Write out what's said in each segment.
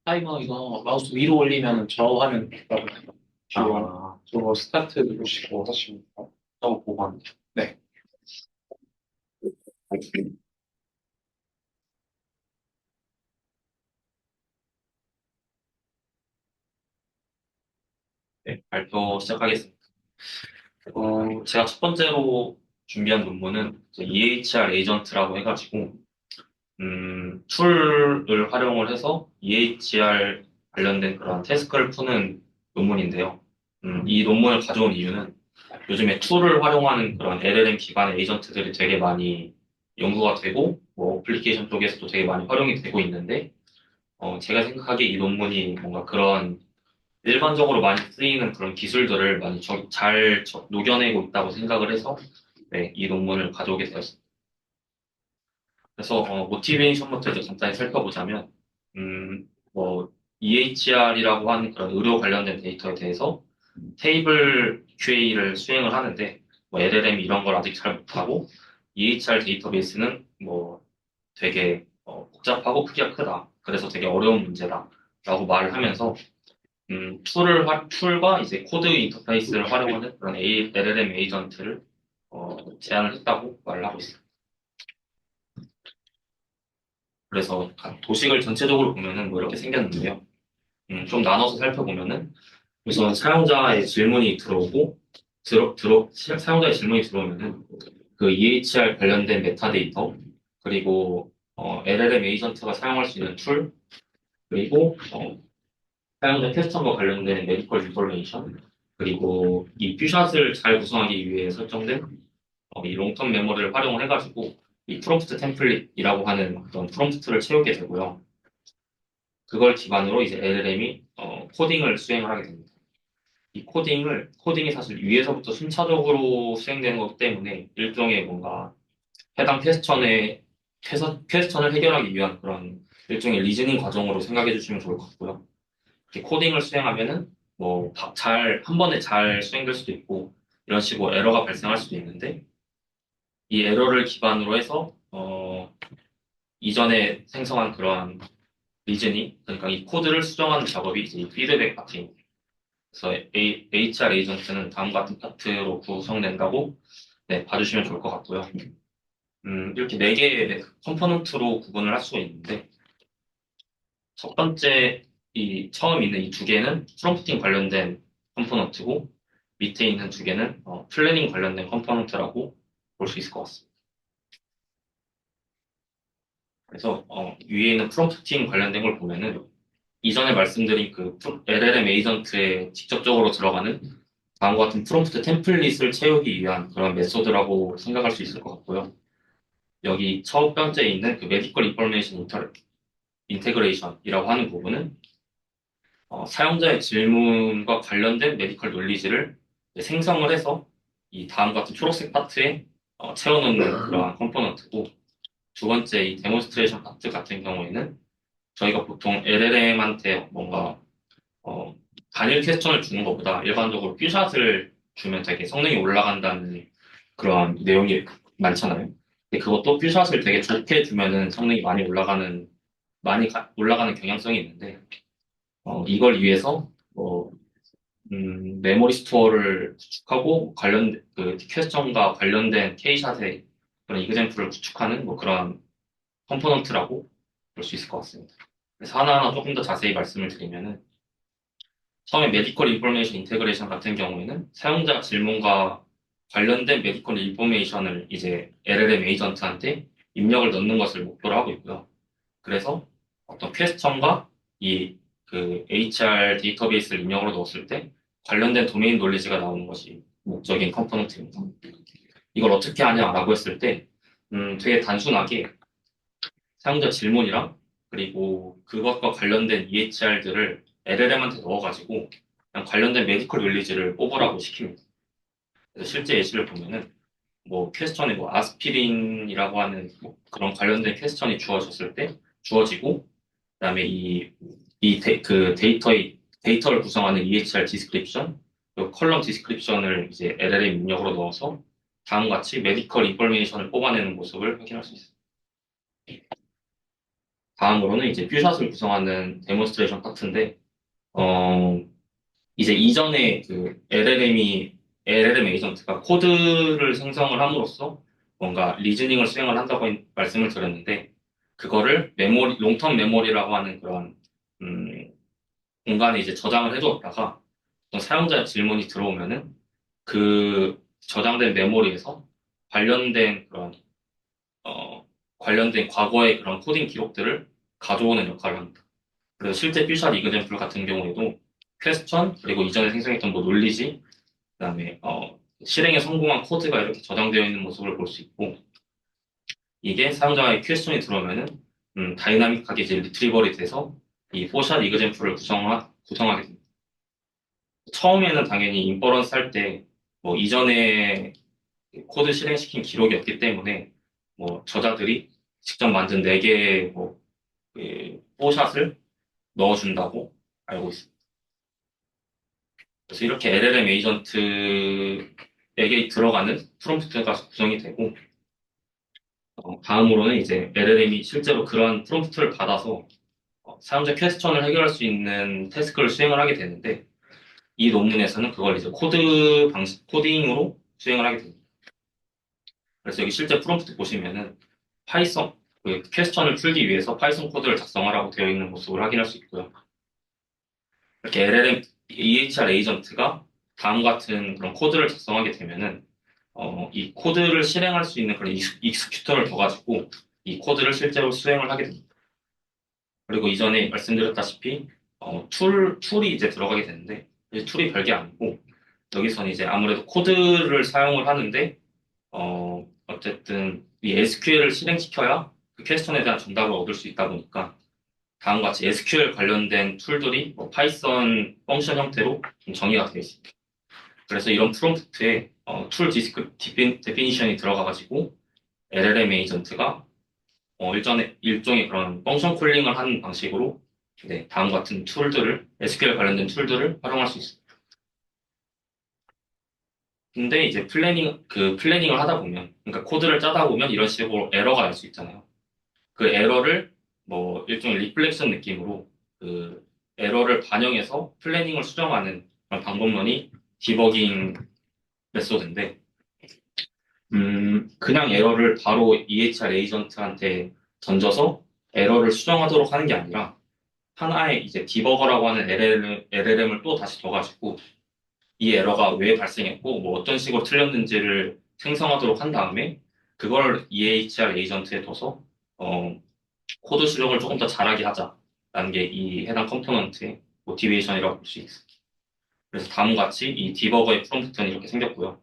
타이머 이거 마우스 위로 올리면 저 화면 저거 스타트 누르시고 하시면 저거 보고 하면 돼요. 네. 네, 발표 시작하겠습니다. 제가 첫 번째로 준비한 논문은 이제 EHR 에이전트라고 해가지고, 툴을 활용을 해서 EHR 관련된 그런 태스크를 푸는 논문인데요. 이 논문을 가져온 이유는 요즘에 툴을 활용하는 그런 LLM 기반의 에이전트들이 되게 많이 연구가 되고, 뭐, 어플리케이션 쪽에서도 되게 많이 활용이 되고 있는데, 제가 생각하기에 이 논문이 뭔가 그런 일반적으로 많이 쓰이는 그런 기술들을 많이 녹여내고 있다고 생각을 해서, 네, 이 논문을 가져오게 되었습니다. 그래서, 모티베이션부터 이제 간단히 살펴보자면, 뭐, EHR이라고 하는 그런 의료 관련된 데이터에 대해서 테이블 QA를 수행을 하는데, 뭐, LLM 이런 걸 아직 잘 못하고, EHR 데이터베이스는 뭐, 되게 복잡하고 크기가 크다. 그래서 되게 어려운 문제다. 라고 말을 하면서, 툴과 이제 코드 인터페이스를 활용하는 그런 LLM 에이전트를 제안을 했다고 말을 하고 있어요. 그래서 도식을 전체적으로 보면은 뭐 이렇게 생겼는데요. 좀 나눠서 살펴보면은 우선 사용자의 질문이 들어오고 사용자의 질문이 들어오면은 그 EHR 관련된 메타데이터 그리고 LLM 에이전트가 사용할 수 있는 툴 그리고 사용자 캐스텀과 관련된 메디컬 인포메이션 그리고 이 퓨샷을 잘 구성하기 위해 설정된 이 롱텀 메모리를 활용을 해가지고 이 프롬프트 템플릿이라고 하는 그런 프롬프트를 채우게 되고요. 그걸 기반으로 이제 LLM이 코딩을 수행을 하게 됩니다. 이 코딩이 사실 위에서부터 순차적으로 수행되는 거기 때문에 일종의 뭔가 해당 퀘스천을 해결하기 위한 그런 일종의 리즈닝 과정으로 생각해 주시면 좋을 것 같고요. 이렇게 코딩을 수행하면은 뭐 한 번에 잘 수행될 수도 있고 이런 식으로 에러가 발생할 수도 있는데 이 에러를 기반으로 해서 이전에 생성한 그러한 리즈닝 그러니까 이 코드를 수정하는 작업이 이제 이 피드백 파트입니다. 그래서 HR 에이전트는 다음과 같은 파트로 구성된다고 네, 봐주시면 좋을 것 같고요. 이렇게 네 개의 컴포넌트로 구분을 할 수가 있는데 첫 번째 이 처음 있는 이 두 개는 프롬프팅 관련된 컴포넌트고 밑에 있는 두 개는 플래닝 관련된 컴포넌트라고 볼 수 있을 것 같습니다. 그래서 위에 있는 프롬프팅 관련된 걸 보면은 이전에 말씀드린 그 LLM 에이전트에 직접적으로 들어가는 다음과 같은 프롬프트 템플릿을 채우기 위한 그런 메소드라고 생각할 수 있을 것 같고요. 여기 첫 번째 있는 그 메디컬 인포메이션 인테그레이션이라고 하는 부분은 사용자의 질문과 관련된 메디컬 논리지를 이제 생성을 해서 이 다음 같은 초록색 파트에 채워넣는 그러한 컴포넌트고 두 번째 이 데몬스트레이션 파트 같은 경우에는 저희가 보통 LLM한테 뭔가 어, 단일 퀘스천을 주는 것보다 일반적으로 퓨샷을 주면 되게 성능이 올라간다는 그런 내용이 많잖아요. 근데 그것도 퓨샷을 되게 좋게 주면은 성능이 올라가는 경향성이 있는데 이걸 위해서 메모리 스토어를 구축하고 그 퀘스천과 관련된 K샷의 그런 이그젠플을 구축하는 뭐 그런 컴포넌트라고 볼 수 있을 것 같습니다. 그래서 하나하나 조금 더 자세히 말씀을 드리면은 처음에 메디컬 인포메이션 인테그레이션 같은 경우에는 사용자 질문과 관련된 메디컬 인포메이션을 이제 LLM 에이전트한테 입력을 넣는 것을 목표로 하고 있고요. 그래서 어떤 퀘스천과 이 그 HR 데이터베이스를 입력으로 넣었을 때 관련된 도메인 놀리지가 나오는 것이 목적인 컴포넌트입니다. 이걸 어떻게 하냐라고 했을 때, 되게 단순하게 사용자 질문이랑 그리고 그것과 관련된 EHR들을 LLM한테 넣어가지고 그냥 관련된 메디컬 릴리즈를 뽑으라고 시킵니다. 그래서 실제 예시를 보면은 뭐 퀘스천에 뭐 아스피린이라고 하는 뭐 그런 관련된 퀘스천이 주어지고 그다음에 그 데이터의 데이터를 구성하는 EHR 디스크립션, 그리고 컬럼 디스크립션을 이제 LLM 입력으로 넣어서 다음과 같이 메디컬 인포메이션을 뽑아내는 모습을 확인할 수 있습니다. 다음으로는 이제 뷰샷을 구성하는 데몬스트레이션 파트인데, 어, 이제 이전에 그 LLM 에이전트가 코드를 생성을 함으로써 뭔가 리즈닝을 수행을 한다고 말씀을 드렸는데, 그거를 롱텀 메모리라고 하는 그런, 공간에 이제 저장을 해두었다가 어떤 사용자 질문이 들어오면은 그 저장된 메모리에서 관련된 그런, 어, 관련된 과거의 그런 코딩 기록들을 가져오는 역할을 합니다. 그래서 실제 퓨샷 이그젠플 같은 경우에도 퀘스천, 그리고 이전에 생성했던 뭐 논리지, 그다음에 실행에 성공한 코드가 이렇게 저장되어 있는 모습을 볼 수 있고, 이게 사용자의 퀘스천이 들어오면은 다이나믹하게 이제 리트리버리 돼서 이 포샷 이그젠플을 구성하게 됩니다. 처음에는 당연히 인퍼런스 할 때 뭐 이전에 코드 실행시킨 기록이 없기 때문에 뭐 저자들이 직접 만든 4개의 뭐 포샷을 넣어준다고 알고 있습니다. 그래서 이렇게 LLM 에이전트에게 들어가는 프롬프트가 구성이 되고, 다음으로는 이제 LLM이 실제로 그런 프롬프트를 받아서 사용자 퀘스천을 해결할 수 있는 태스크를 수행을 하게 되는데, 이 논문에서는 그걸 이제 코딩으로 수행을 하게 됩니다. 그래서 여기 실제 프롬프트 보시면은 파이썬, 그 퀘스천을 풀기 위해서 파이썬 코드를 작성하라고 되어 있는 모습을 확인할 수 있고요. 이렇게 LLM, EHR 에이전트가 다음 같은 그런 코드를 작성하게 되면은 이 코드를 실행할 수 있는 그런 익스큐터를 둬가지고 이 코드를 실제로 수행을 하게 됩니다. 그리고 이전에 말씀드렸다시피 툴이 이제 들어가게 되는데 이 툴이 별게 아니고 여기서는 이제 아무래도 코드를 사용을 하는데 어쨌든 이 SQL을 실행시켜야 그 퀘스천에 대한 정답을 얻을 수 있다 보니까 다음과 같이 SQL 관련된 툴들이 뭐 파이썬 펑션 형태로 좀 정의가 되어 있습니다. 그래서 이런 프롬프트에 툴 데피니션이 들어가가지고 LLM 에이전트가 일종의 그런 펑션 콜링을 하는 방식으로 네, 다음과 같은 툴들을 SQL 관련된 툴들을 활용할 수 있습니다. 근데 이제 플래닝을 하다 보면, 그러니까 코드를 짜다 보면 이런 식으로 에러가 날 수 있잖아요. 그 에러를 뭐 일종의 리플렉션 느낌으로 그 에러를 반영해서 플래닝을 수정하는 그런 방법론이 디버깅 메소드인데, 그냥 에러를 바로 EHR 에이전트한테 던져서 에러를 수정하도록 하는 게 아니라 하나의 이제 디버거라고 하는 LLM을 또 다시 둬가지고 이 에러가 왜 발생했고 뭐 어떤 식으로 틀렸는지를 생성하도록 한 다음에 그걸 EHR 에이전트에 둬서 어, 코드 수정을 조금 더 잘하게 하자라는 게 이 해당 컴포넌트의 모티베이션이라고 볼 수 있습니다. 그래서 다음과 같이 이 디버거의 프롬프트는 이렇게 생겼고요.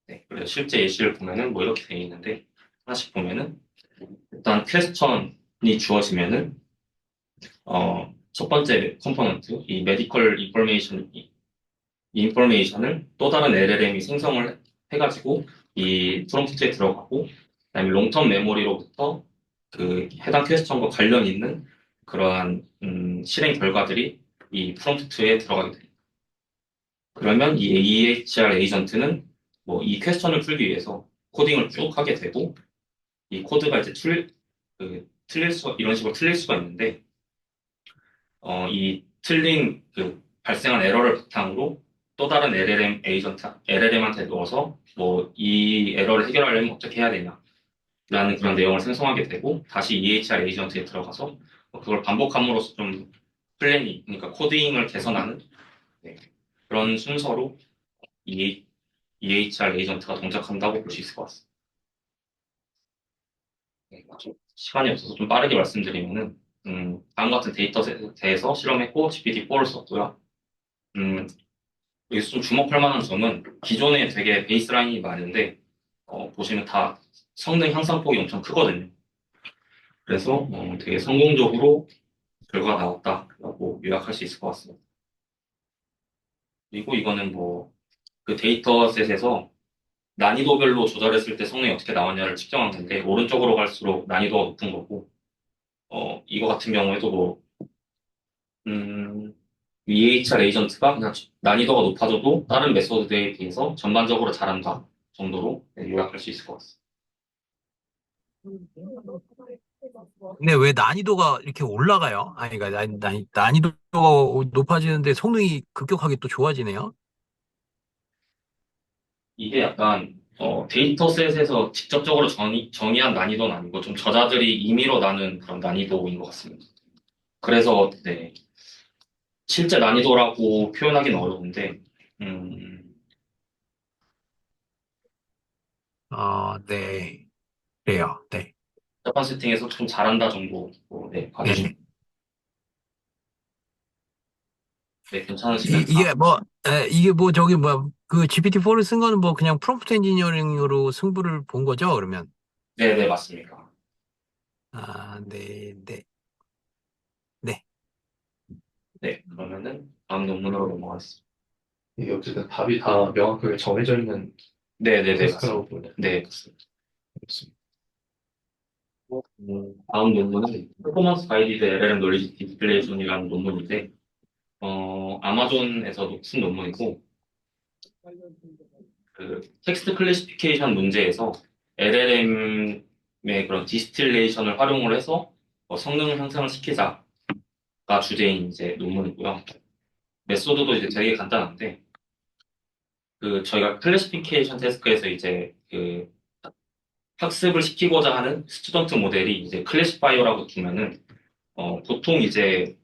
네, 그래서 실제 예시를 보면은 뭐 이렇게 되어 있는데 하나씩 보면은 일단 퀘스천이 주어지면은 첫 번째 컴포넌트 이 메디컬 인포메이션을 또 다른 LLM이 생성을 해가지고 이 프롬프트에 들어가고 그다음에 롱텀 메모리로부터 그 해당 퀘스천과 관련 있는 그러한 실행 결과들이 이 프롬프트에 들어가게 됩니다. 그러면 이 EHR 에이전트는 뭐 이 퀘스천을 풀기 위해서 코딩을 쭉 하게 되고 이 코드가 이제 이런 식으로 틀릴 수가 있는데 이 틀린 그 발생한 에러를 바탕으로 또 다른 LLM한테 넣어서 뭐 이 에러를 해결하려면 어떻게 해야 되냐라는 그런 내용을 생성하게 되고 다시 EHR 에이전트에 들어가서 그걸 반복함으로써 좀 그러니까 코딩을 개선하는 네, 그런 순서로 EHR 에이전트가 동작한다고 볼 수 있을 것 같습니다. 네, 좀 시간이 없어서 좀 빠르게 말씀드리면은 다음 같은 데이터셋에 대해서 실험했고 GPT-4를 썼고요. 음, 여기서 좀 주목할 만한 점은 기존에 되게 베이스라인이 많은데 보시면 다 성능 향상폭이 엄청 크거든요. 그래서 되게 성공적으로 결과가 나왔다라고 요약할 수 있을 것 같습니다. 그리고 이거는 뭐 그 데이터셋에서 난이도별로 조절했을 때 성능이 어떻게 나왔냐를 측정한 건데 오른쪽으로 갈수록 난이도가 높은 거고 이거 같은 경우에도 뭐 음, EHR 에이전트가 그냥 난이도가 높아져도 다른 메소드에 비해서 전반적으로 잘한다 정도로 네, 요약할 수 있을 것 같습니다. 근데 왜 난이도가 이렇게 올라가요? 아니, 그러니까 난이도가 높아지는데 성능이 급격하게 또 좋아지네요? 이게 약간 데이터셋에서 직접적으로 정의한 난이도는 아니고 좀 저자들이 임의로 나눈 그런 난이도인 것 같습니다. 그래서 네, 실제 난이도라고 표현하기는 어려운데 음, 네. 그래요. 네. 자판 세팅에서 좀 잘한다 정도 네, 봐주시면 네. 네, 괜찮으시면 이게 뭐, 이게 뭐, 저기 뭐, 그 GPT-4를 쓴 거는 뭐 그냥 프롬프트 엔지니어링으로 승부를 본 거죠, 그러면? 네, 네, 맞습니다. 네, 네, 네. 네, 그러면은 다음 논문으로 넘어가겠습니다. 이게 어쨌든 답이 다 명확하게 정해져 있는 네, 네, 네, 테스트라고 맞습니다. 보네. 네, 맞습니다. 그렇습니다. 다음 논문은 퍼포먼스 가이디드 LLM 놀리지 디스플레이션이라는 논문인데, 아마존에서도 쓴 논문이고, 그 텍스트 클래시피케이션 문제에서 LLM의 그런 디스틸레이션을 활용을 해서 성능 향상을 시키자가 주제인 이제 논문이고요. 메소드도 이제 되게 간단한데, 그 저희가 클래시피케이션 태스크에서 이제 그 학습을 시키고자 하는 스튜던트 모델이 이제 클래시파이어라고 두면은 보통 이제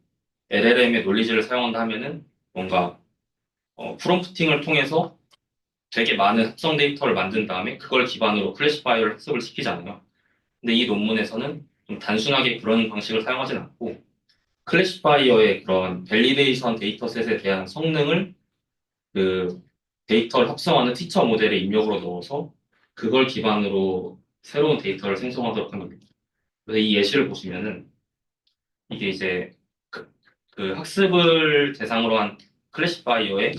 LLM의 논리지를 사용한다 하면은 뭔가 프롬프팅을 통해서 되게 많은 합성 데이터를 만든 다음에 그걸 기반으로 클래시파이어를 학습을 시키잖아요. 근데 이 논문에서는 좀 단순하게 그런 방식을 사용하진 않고 클래시파이어의 그런 밸리데이션 데이터셋에 대한 성능을 그 데이터를 합성하는 티처 모델의 입력으로 넣어서 그걸 기반으로 새로운 데이터를 생성하도록 합니다. 그래서 이 예시를 보시면은 이게 이제 그, 그 학습을 대상으로 한 클래시파이어의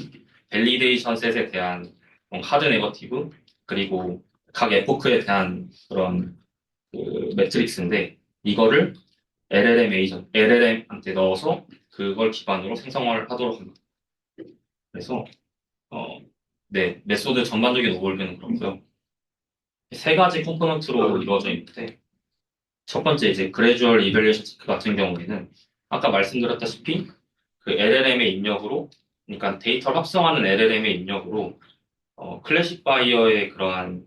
밸리데이션 셋에 대한 하드 네거티브 그리고 각 에포크에 대한 그런 그 매트릭스인데 이거를 LLM한테 넣어서 그걸 기반으로 생성을 하도록 합니다. 그래서 어, 네, 메소드 전반적인 오버뷰는 그렇고요. 세 가지 컴포넌트로 이루어져 있는데 첫 번째 이제 그래주얼 이밸리에이션 체크 같은 경우에는 아까 말씀드렸다시피 그 LLM의 입력으로 그러니까 데이터를 합성하는 LLM의 입력으로 클래시파이어의 그러한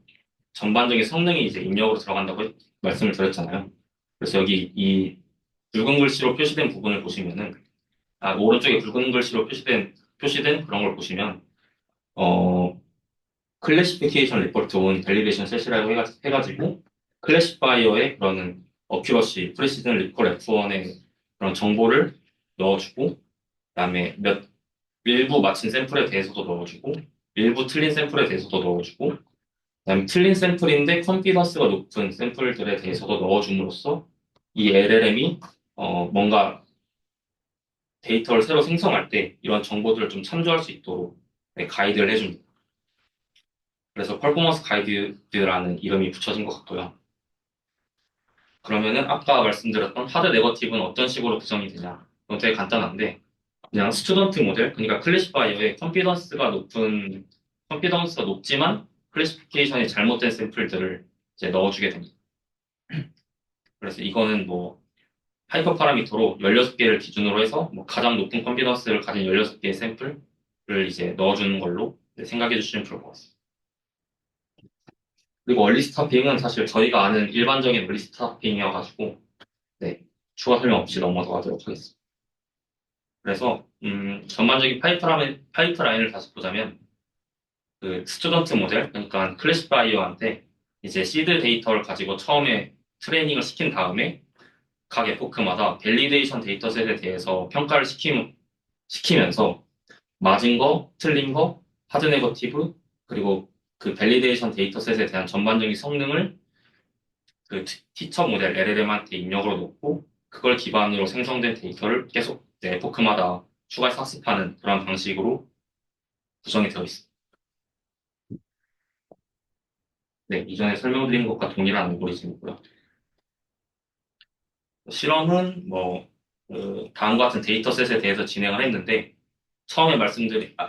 전반적인 성능이 이제 입력으로 들어간다고 말씀을 드렸잖아요. 그래서 여기 이 붉은 글씨로 표시된 부분을 보시면은 오른쪽에 붉은 글씨로 표시된 그런 걸 보시면 어 클래시피케이션 리포트 온 밸리데이션 셋이라고 해가지고 클래시파이어의 그런 어큐러시, 프리시즌 리콜 F1의 그런 정보를 넣어주고 그다음에 일부 맞힌 샘플에 대해서도 넣어주고 일부 틀린 샘플에 대해서도 넣어주고 그다음에 틀린 샘플인데 컨피던스가 높은 샘플들에 대해서도 넣어줌으로써 이 LLM이 뭔가 데이터를 새로 생성할 때 이런 정보들을 좀 참조할 수 있도록 네, 가이드를 해줍니다. 그래서 퍼포먼스 가이드라는 이름이 붙여진 것 같고요. 그러면은 아까 말씀드렸던 하드 네거티브는 어떤 식으로 구성이 되냐? 이건 되게 간단한데 그냥 스튜던트 모델, 그러니까 클래시파이어의 컨피던스가 높지만 클래시피케이션이 잘못된 샘플들을 이제 넣어주게 됩니다. 그래서 이거는 뭐 하이퍼 파라미터로 16개를 기준으로 해서 뭐 가장 높은 컨피던스를 가진 16개의 샘플을 이제 넣어주는 걸로 생각해 주시면 좋을 것 같습니다. 그리고 얼리 스타핑은 사실 저희가 아는 일반적인 얼리 스타핑이어가지고 네, 추가 설명 없이 넘어가도록 하겠습니다. 그래서 전반적인 파이프라인을 다시 보자면 그 스튜던트 모델, 그러니까 클래시파이어한테 이제 시드 데이터를 가지고 처음에 트레이닝을 시킨 다음에 각 에포크마다 밸리데이션 데이터셋에 대해서 평가를 시키면서 맞은 거, 틀린 거, 하드 네거티브, 그리고 그 밸리데이션 데이터셋에 대한 전반적인 성능을 그 티처 모델 LLM한테 입력으로 놓고 그걸 기반으로 생성된 데이터를 계속 이제 에포크마다 추가 학습하는 그런 방식으로 구성이 되어 있습니다. 네, 이전에 설명드린 것과 동일한 알고리즘이고요. 실험은 뭐 그 다음과 같은 데이터셋에 대해서 진행을 했는데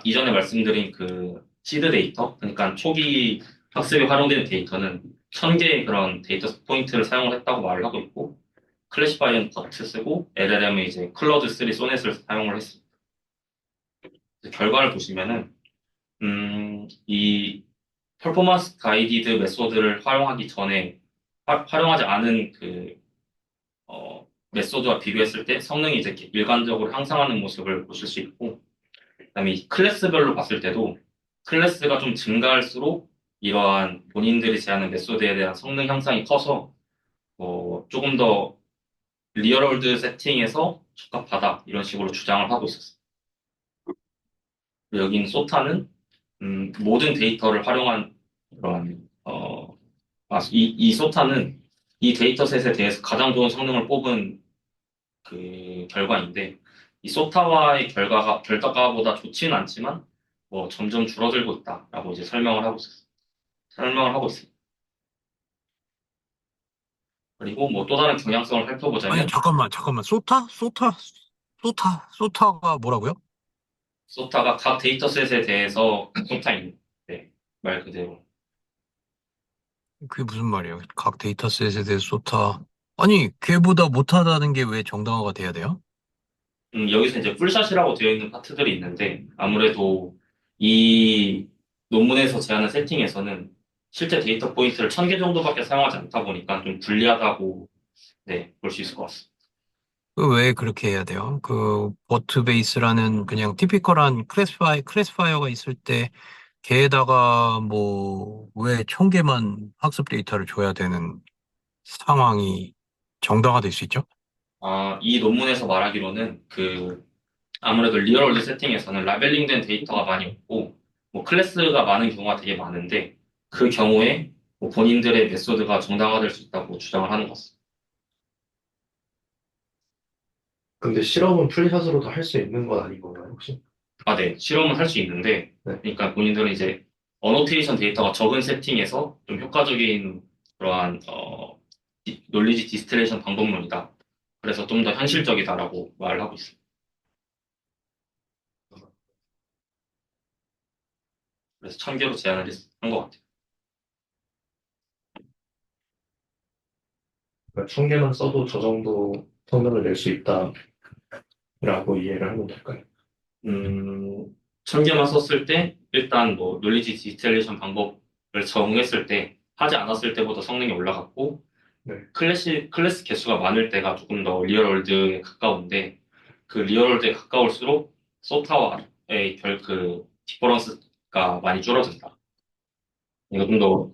이전에 말씀드린 그 시드 데이터, 그러니까 초기 학습에 활용되는 데이터는 1000개의 그런 데이터 포인트를 사용을 했다고 말을 하고 있고, 클래시파이어는 버트 쓰고, LLM은 이제 클로드 3 소넷을 사용을 했습니다. 결과를 보시면은, 이 퍼포먼스 가이디드 메소드를 활용하기 전에, 활용하지 않은 메소드와 비교했을 때 성능이 이제 일관적으로 향상하는 모습을 보실 수 있고, 그다음에 이 클래스별로 봤을 때도 클래스가 좀 증가할수록 이러한 본인들이 제안한 메소드에 대한 성능 향상이 커서 조금 더 리얼월드 세팅에서 적합하다 이런 식으로 주장을 하고 있었어요. 그리고 여기는 소타는 모든 데이터를 활용한 그런 이 소타는 이 데이터셋에 대해서 가장 좋은 성능을 뽑은 그 결과인데 이 소타와의 결과보다 좋지는 않지만 뭐 점점 줄어들고 있다라고 이제 설명을 하고 있습니다. 그리고 뭐 또 다른 경향성을 아니, 살펴보자면 잠깐만. 소타가 뭐라고요? 소타가 각 데이터셋에 대해서 소타입니다. 네, 말 그대로. 그게 무슨 말이에요? 각 데이터셋에 대해서 소타. 아니, 걔보다 못하다는 게 왜 정당화가 돼야 돼요? 여기서 이제 풀샷이라고 되어 있는 파트들이 있는데 아무래도 이 논문에서 제안한 세팅에서는 실제 데이터 포인트를 1000개 정도밖에 사용하지 않다 보니까 좀 불리하다고 네, 볼 수 있을 것 같습니다. 왜 그렇게 해야 돼요? 그, 버트 베이스라는 그냥 티피컬한 클래시파이어가 있을 때, 걔에다가 뭐, 왜 1000개만 학습 데이터를 줘야 되는 상황이 정당화될 수 있죠? 이 논문에서 말하기로는 아무래도 리얼월드 세팅에서는 라벨링된 데이터가 많이 없고 뭐 클래스가 많은 경우가 되게 많은데 그 경우에 뭐 본인들의 메소드가 정당화될 수 있다고 주장을 하는 것 같습니다. 근데 실험은 풀샷으로도 할 수 있는 건 아닌 건가요, 혹시? 네. 실험은 할 수 있는데 네. 그러니까 본인들은 이제 어노테이션 데이터가 적은 세팅에서 좀 효과적인 그러한 논리지 디스틸레이션 방법론이다. 그래서 좀 더 현실적이다라고 말을 하고 있습니다. 그래서 1000개로 제한을 한 것 같아요. 그러니까 1000개만 써도 저 정도 성능을 낼 수 있다라고 이해를 하면 될까요? 음, 1000개만 썼을 때, 일단 뭐, 논리지 디지털레이션 방법을 적용했을 때, 하지 않았을 때보다 성능이 올라갔고, 네. 클래스 개수가 많을 때가 조금 더 리얼월드에 가까운데, 그 리얼월드에 가까울수록 소타와의 디퍼런스가 많이 줄어든다. 이거 좀 더,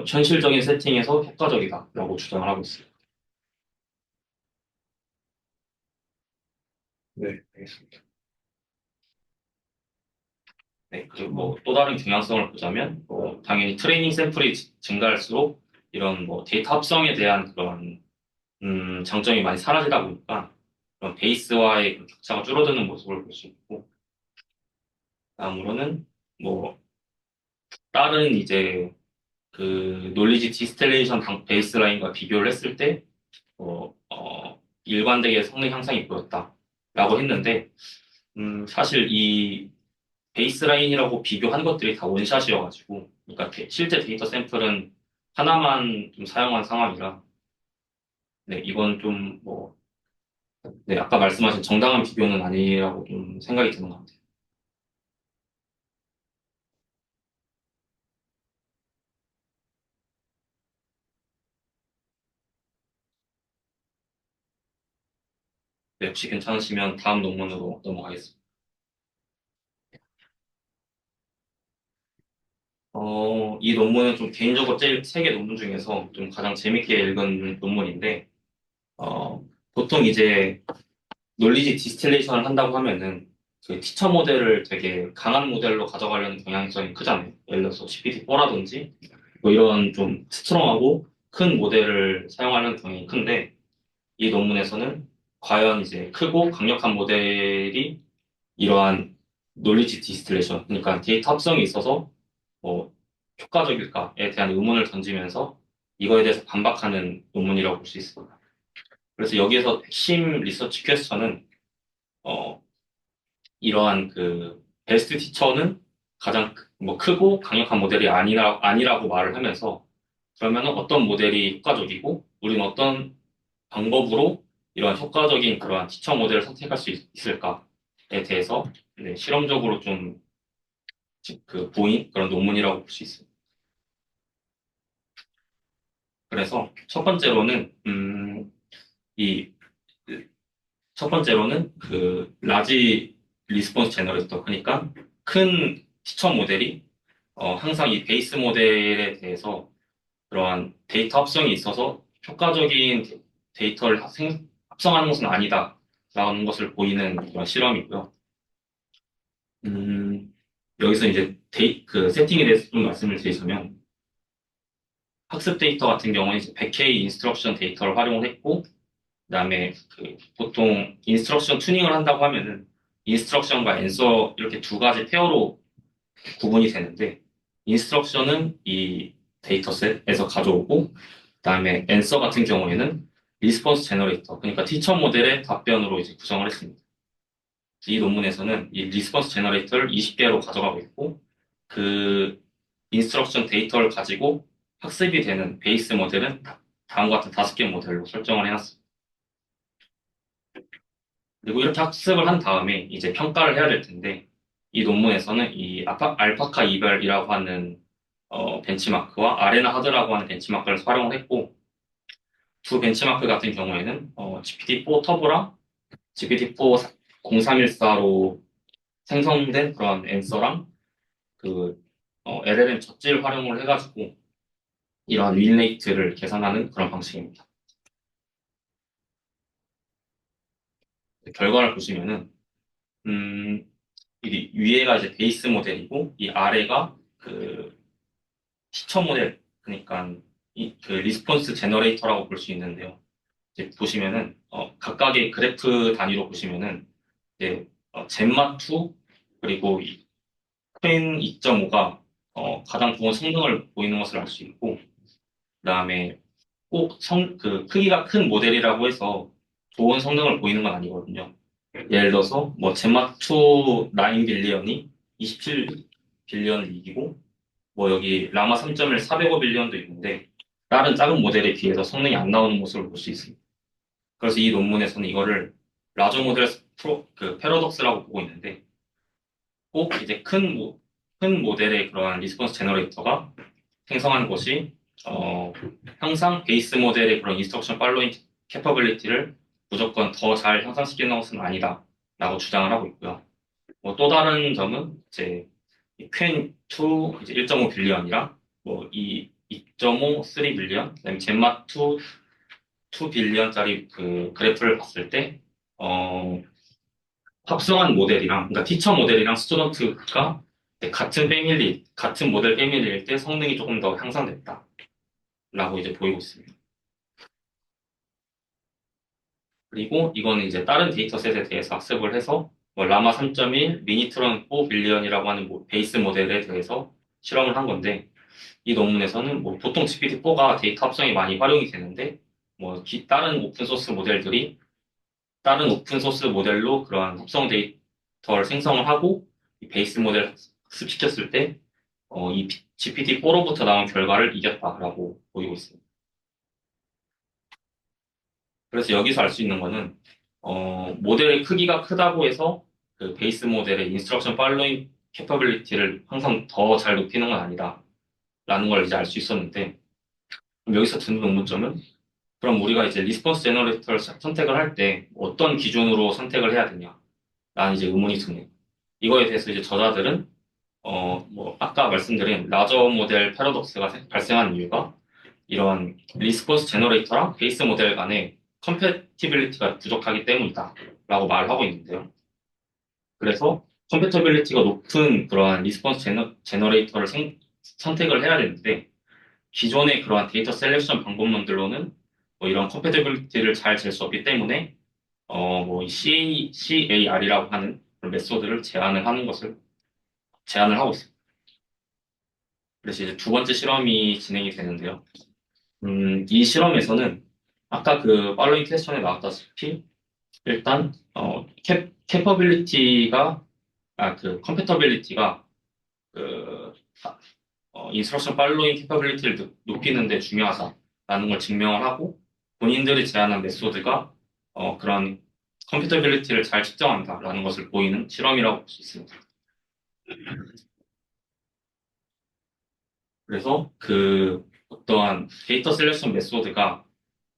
현실적인 세팅에서 효과적이다라고 주장을 하고 있어요. 네, 알겠습니다. 네, 그리고 뭐 또 다른 경향성을 보자면 당연히 트레이닝 샘플이 증가할수록 이런 뭐 데이터 합성에 대한 그런 장점이 많이 사라지다 보니까 그런 베이스와의 그 격차가 줄어드는 모습을 볼 수 있고 다음으로는 뭐 다른 이제 그 논리지 디스텔레이션 베이스라인과 비교를 했을 때 일관되게 성능 향상이 보였다라고 했는데 사실 이 베이스라인이라고 비교한 것들이 다 원샷이어가지고, 그러니까 실제 데이터 샘플은 하나만 좀 사용한 상황이라, 네, 이건 좀 뭐, 네, 아까 말씀하신 정당한 비교는 아니라고 좀 생각이 드는 것 같아요. 네, 혹시 괜찮으시면 다음 논문으로 넘어가겠습니다. 이 논문은 좀 개인적으로 제일 세 개 논문 중에서 좀 가장 재밌게 읽은 논문인데, 어, 보통 이제 논리지 디스틸레이션을 한다고 하면은 그 티처 모델을 되게 강한 모델로 가져가려는 경향성이 크잖아요. 예를 들어서 GPT-4라든지 뭐 이런 좀 스트롱하고 큰 모델을 사용하려는 경향이 큰데 이 논문에서는 과연 이제 크고 강력한 모델이 이러한 논리지 디스틸레이션, 그러니까 데이터 합성에 있어서 뭐 효과적일까에 대한 의문을 던지면서 이거에 대해서 반박하는 논문이라고 볼 수 있습니다. 그래서 여기에서 핵심 리서치 퀘스천은 이러한 그 베스트 티처는 가장 뭐 크고 강력한 모델이 아니라고 말을 하면서 그러면 어떤 모델이 효과적이고 우리는 어떤 방법으로 이러한 효과적인 그러한 티처 모델을 선택할 수 있을까에 대해서 네, 실험적으로 좀 그 보인 그런 논문이라고 볼 수 있습니다. 그래서 이, 첫 번째로는 그 라지 리스폰스 제너레이터, 그러니까 큰 티처 모델이 항상 이 베이스 모델에 대해서 그러한 데이터 합성이 있어서 효과적인 데이터를 합성하는 것은 아니다라는 것을 보이는 그런 실험이고요. 음, 여기서 이제 그 세팅에 대해서 좀 말씀을 드리자면 학습 데이터 같은 경우는 이제 100K 인스트럭션 데이터를 활용을 했고 그다음에 그 보통 인스트럭션 튜닝을 한다고 하면은 인스트럭션과 앤서 이렇게 두 가지 페어로 구분이 되는데 인스트럭션은 이 데이터셋에서 가져오고 그다음에 앤서 같은 경우에는 리스폰스 제너레이터, 그러니까 티처 모델의 답변으로 이제 구성을 했습니다. 이 논문에서는 이 리스폰스 제너레이터를 20개로 가져가고 있고 그 인스트럭션 데이터를 가지고 학습이 되는 베이스 모델은 다음과 같은 5개 모델로 설정을 해놨습니다. 그리고 이렇게 학습을 한 다음에 이제 평가를 해야 될 텐데 이 논문에서는 이 알파카 이별이라고 하는 벤치마크와 아레나 하드라고 하는 벤치마크를 활용을 했고 두 벤치마크 같은 경우에는 GPT-4 터보랑 GPT-4 0314로 생성된 그런 앤서랑 그 LLM 젖질 활용을 해가지고 이러한 윈레이트를 계산하는 그런 방식입니다. 결과를 보시면은 음, 이 위에가 이제 베이스 모델이고 이 아래가 그 티처 모델, 그러니까 그 리스폰스 제너레이터라고 볼 수 있는데요. 이제 보시면은 각각의 그래프 단위로 보시면은 이제 젠마2 그리고 이 퀸 2.5가 가장 좋은 성능을 보이는 것을 알 수 있고 그다음에 꼭 그 크기가 큰 모델이라고 해서 좋은 성능을 보이는 건 아니거든요. 예를 들어서 뭐 젠마2 9 빌리언이 27 빌리언을 이기고 뭐 여기 라마 3.1 405 빌리언도 있는데 다른 작은 모델에 비해서 성능이 안 나오는 모습을 볼 수 있습니다. 그래서 이 논문에서는 이거를 라저 모델 그 패러독스라고 보고 있는데 꼭 이제 큰 모델의 그러한 리스폰스 제너레이터가 생성하는 것이 어, 항상 베이스 모델의 그런 인스트럭션 팔로잉 캐퍼빌리티를 무조건 더 잘 향상시키는 것은 아니다라고 주장을 하고 있고요. 뭐 또 다른 점은 이제 퀸2 이제 1.5 빌리언이랑 뭐이 2.5, 3 빌리언, 그다음에 젠마2 2 빌리언짜리 그 그래프를 봤을 때 합성한 모델이랑 그러니까 티처 모델이랑 스튜던트가 같은 모델 패밀리일 때 성능이 조금 더 향상됐다라고 이제 보이고 있습니다. 그리고 이거는 이제 다른 데이터셋에 대해서 학습을 해서 뭐 라마 3.1, 미니트론 4 빌리언이라고 하는 베이스 모델에 대해서 실험을 한 건데 이 논문에서는 뭐 보통 GPT-4가 데이터 합성이 많이 활용이 되는데 뭐 다른 오픈 소스 모델로 그러한 합성 데이터를 생성을 하고 이 베이스 모델 학습시켰을 때 이 GPT-4로부터 나온 결과를 이겼다라고 보이고 있습니다. 그래서 여기서 알 수 있는 거는 모델의 크기가 크다고 해서 그 베이스 모델의 인스트럭션 팔로잉 캐퍼빌리티를 항상 더 잘 높이는 건 아니다라는 걸 이제 알 수 있었는데 그럼 여기서 드는 의문점은 그럼 우리가 이제 리스폰스 제너레이터를 선택을 할 때 어떤 기준으로 선택을 해야 되냐? 라는 이제 의문이 드네요. 이거에 대해서 이제 저자들은 뭐 아까 말씀드린 라저 모델 패러독스가 발생한 이유가 이런 리스폰스 제너레이터랑 베이스 모델 간의 컴패티빌리티가 부족하기 때문이다 라고 말을 하고 있는데요. 그래서 컴패티빌리티가 높은 그러한 리스폰스 제너레이터를 선택을 해야 되는데 기존의 그러한 데이터 셀렉션 방법론들로는 뭐 이런 컴패티빌리티를 잘 잴 수 없기 때문에 뭐 CAR이라고 하는 그런 메소드를 제안을 하고 있습니다. 그래서 이제 두 번째 실험이 진행이 되는데요. 이 실험에서는 아까 그 팔로잉 퀘스천에 나왔다시피 일단 캐퍼빌리티가 그 컴패터빌리티가 그 인스트럭션 팔로잉 캐퍼빌리티를 높이는 데 중요하다라는 걸 증명을 하고 본인들이 제안한 메소드가 그런 컴패터빌리티를 잘 측정한다라는 것을 보이는 실험이라고 볼 수 있습니다. 그래서 그 어떠한 데이터 셀렉션 메소드가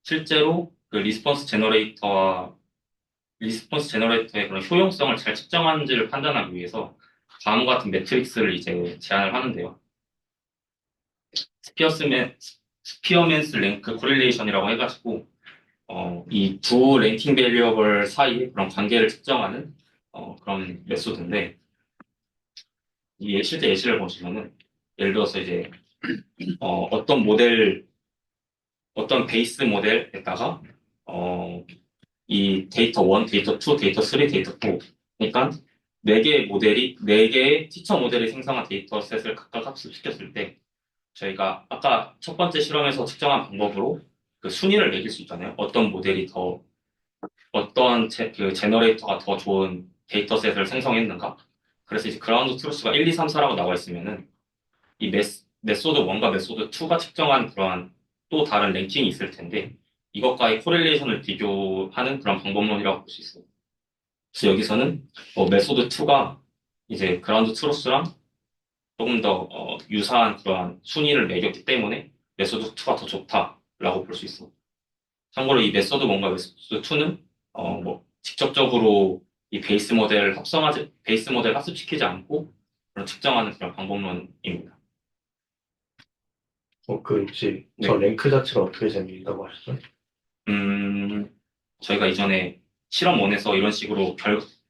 실제로 그 리스폰스 제너레이터의 그런 효용성을 잘 측정하는지를 판단하기 위해서 다음과 같은 매트릭스를 이제 제안을 하는데요. 스피어맨스 랭크 코릴레이션이라고 해가지고 이 두 랭킹 베리어블 사이의 그런 관계를 측정하는 그런 메소드인데 실제 예시를 보시면은 예를 들어서 이제 어떤 어떤 베이스 모델에다가 이 데이터 1, 데이터 2, 데이터 3, 데이터 4 그러니까 네 개의 티처 모델이 생성한 데이터셋을 각각 학습시켰을 때 저희가 아까 첫 번째 실험에서 측정한 방법으로 그 순위를 매길 수 있잖아요. 그 제너레이터가 더 좋은 데이터셋을 생성했는가. 그래서 이제 그라운드 트루스가 1, 2, 3, 4라고 나와 있으면은 이 메소드 1과 메소드 2가 측정한 그러한 또 다른 랭킹이 있을 텐데 이것과의 코릴레이션을 비교하는 그런 방법론이라고 볼 수 있어요. 그래서 여기서는 메소드 2가 이제 그라운드 트루스랑 조금 더 유사한 그러한 순위를 매겼기 때문에 메소드 2가 더 좋다라고 볼 수 있어. 참고로 이 메소드 1과 메소드 2는 뭐 직접적으로 이 베이스 모델 학습시키지 않고 그런 측정하는 그런 방법론입니다. 그 혹시 네. 저 랭크 자체가 어떻게 재미있다고 하셨어요? 음, 저희가 이전에 실험 1에서 이런 식으로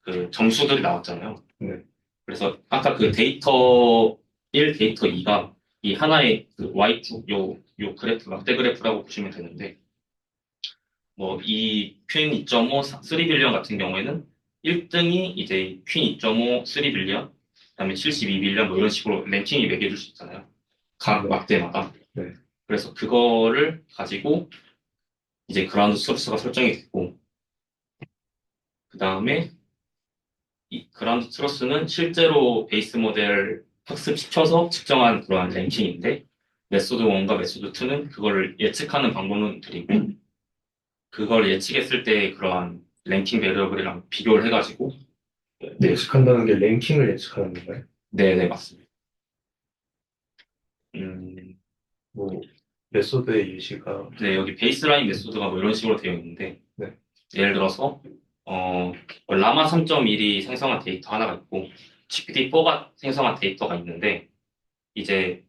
그 점수들이 나왔잖아요. 네. 그래서 아까 그 데이터 1, 데이터 2가 이 하나의 그 Y축, 요 그래프, 막대 그래프라고 보시면 되는데, 뭐, 이 퀸 2.5, 3빌리언 같은 경우에는 1등이 이제 퀸 2.5, 3빌리언, 그 다음에 72빌리언, 뭐 이런 식으로 랭킹이 매겨줄 수 있잖아요. 각 네. 막대마다. 네. 그래서 그거를 가지고 이제 그라운드 소스가 설정이 됐고, 그 다음에 이 그라운드 트러스는 실제로 베이스 모델 학습시켜서 측정한 그러한 랭킹인데, 메소드 1과 메소드 2는 그걸 예측하는 방법론들이고, 그걸 예측했을 때 그러한 랭킹 베리어블이랑 비교를 해가지고, 네, 예측한다는 게 랭킹을 예측하는 건가요? 네, 맞습니다. 음, 뭐 메소드의 예시가 네, 여기 베이스라인 메소드가 뭐 이런 식으로 되어 있는데, 네. 예를 들어서, 라마 3.1이 생성한 데이터 하나가 있고, GPT-4가 생성한 데이터가 있는데, 이제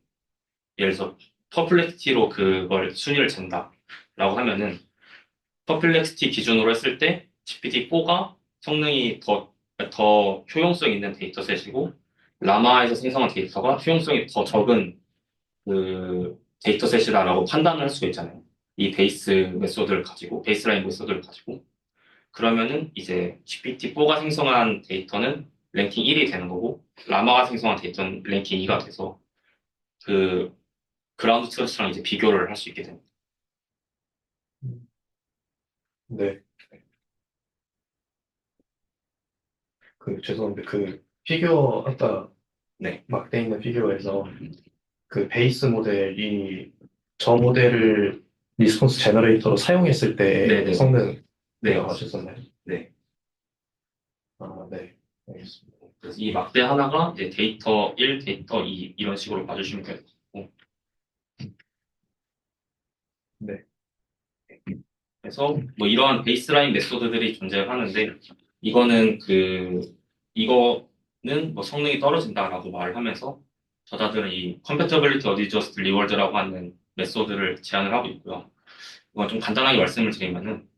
예를 들어서 퍼플렉시티로 그걸 순위를 잰다라고 하면은 퍼플렉시티 기준으로 했을 때 GPT-4가 성능이 더 효용성 있는 데이터셋이고 라마에서 생성한 데이터가 효용성이 더 적은 그 데이터셋이다라고 판단을 할 수가 있잖아요. 이 베이스라인 메소드를 가지고 그러면은 이제 GPT-4가 생성한 데이터는 랭킹 1이 되는 거고 라마가 생성한 데이터는 랭킹 2가 돼서 그 그라운드 트러스랑 이제 비교를 할 수 있게 됩니다. 네. 죄송한데 피규어 아까 네, 막 돼 있는 피규어에서 그 베이스 모델이 저 모델을 리스폰스 제너레이터로 사용했을 때 네, 네, 성능 네, 하셨었나요? 네. 아, 네. 알겠습니다. 그래서 이 막대 하나가 이제 데이터 1, 데이터 2 이런 식으로 봐주시면 될 것 같고 네. 그래서 뭐 이러한 베이스라인 메소드들이 존재하는데 이거는 이거는 뭐 성능이 떨어진다라고 말을 하면서 저자들은 이 compatibility adjust reward라고 하는 메소드를 제안을 하고 있고요. 이건 좀 간단하게 말씀을 드리면은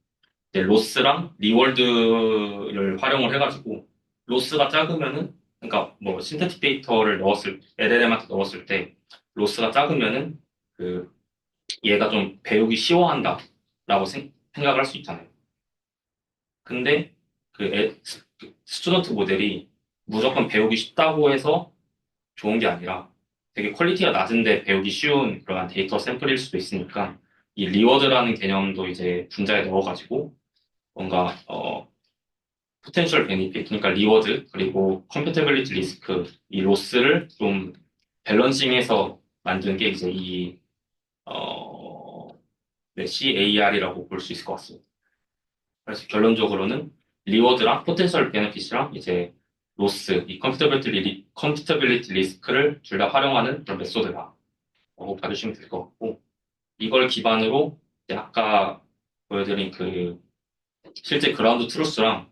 이제 로스랑 리월드를 활용을 해가지고 로스가 작으면은 그러니까 뭐 신테틱 데이터를 LLM한테 넣었을 때 로스가 작으면은 그 얘가 좀 배우기 쉬워한다라고 생각을 할 수 있잖아요. 근데 그 스튜던트 모델이 무조건 배우기 쉽다고 해서 좋은 게 아니라 되게 퀄리티가 낮은데 배우기 쉬운 그러한 데이터 샘플일 수도 있으니까 이 리워드라는 개념도 이제 분자에 넣어가지고 뭔가 포텐셜 베니핏, 그러니까 리워드 그리고 컴패티빌리티 리스크, 이 로스를 좀 밸런싱해서 만든 게 이제 이 어, 네, CAR이라고 볼 수 있을 것 같습니다. 그래서 결론적으로는 리워드랑 포텐셜 베네핏이랑 이제 로스, 이 컴퓨터빌리티 리스크를 둘 다 활용하는 그런 메소드다라고 봐주시면 될 것 같고, 이걸 기반으로 이제 아까 보여드린 그 실제 그라운드 트루스랑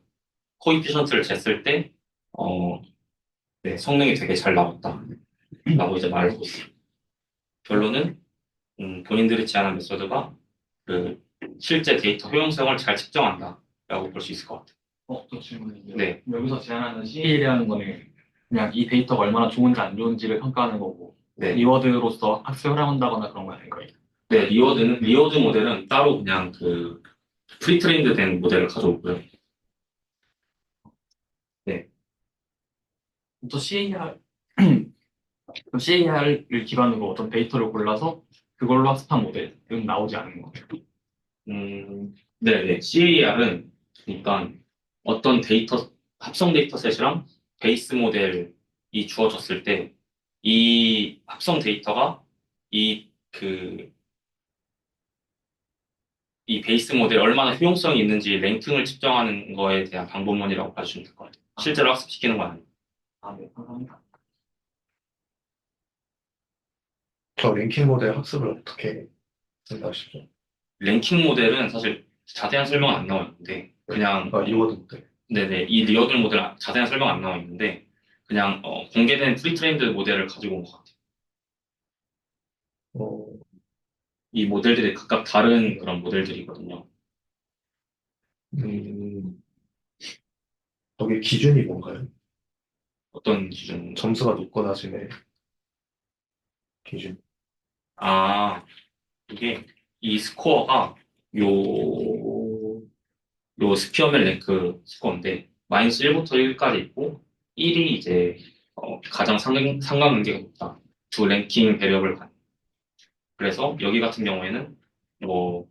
코이피션트를 쟀을 때 어, 네, 성능이 되게 잘 나왔다라고 이제 말하고 있어요. 결론은 본인들이 제안한 메소드가 그 실제 데이터 효용성을 잘 측정한다라고 볼 수 있을 것 같아요. 또 질문인데요. 네, 여기서 제안하는 CA라는 거는 그냥 이 데이터가 얼마나 좋은지 안 좋은지를 평가하는 거고, 네. 리워드로서 학습을 한다거나 그런 거 아닌 거예요. 네, 리워드 모델은 따로 그냥 그 프리트레인드 된 모델을 가져오고요. 네, 또 CAR, 또 CAR을 기반으로 어떤 데이터를 골라서 그걸로 학습한 모델은 나오지 않은 거예요. 네. CAR은 그러니까 어떤 합성 데이터셋이랑 베이스 모델이 주어졌을 때 이 합성 데이터가 이 그 이 베이스 모델에 얼마나 효용성이 있는지 랭킹을 측정하는 거에 대한 방법론이라고 봐주시면 될 것 같아요. 실제로 학습시키는 건 아니에요. 네, 감사합니다. 저 랭킹 모델 학습을 어떻게 생각하시죠? 랭킹 모델은 사실 자세한 설명은 안 나와 있는데 그냥 리워드 모델. 네네 이 리어드 모델 자세한 설명 안 나와 있는데 그냥 공개된 프리트레인드 모델을 가지고 온 것 같아요. 어, 이 모델들이 각각 다른 그런 모델들이거든요. 음, 거기 기준이 뭔가요? 어떤 기준? 점수가 높거나 낮음의 기준. 이게 이 스코어가 요, 요 스피어맨 랭크 스코어인데 마이너스 1부터 1까지 있고 1이 이제 가장 상관관계가 높다. 두 랭킹 배력을 간. 그래서 여기 같은 경우에는 뭐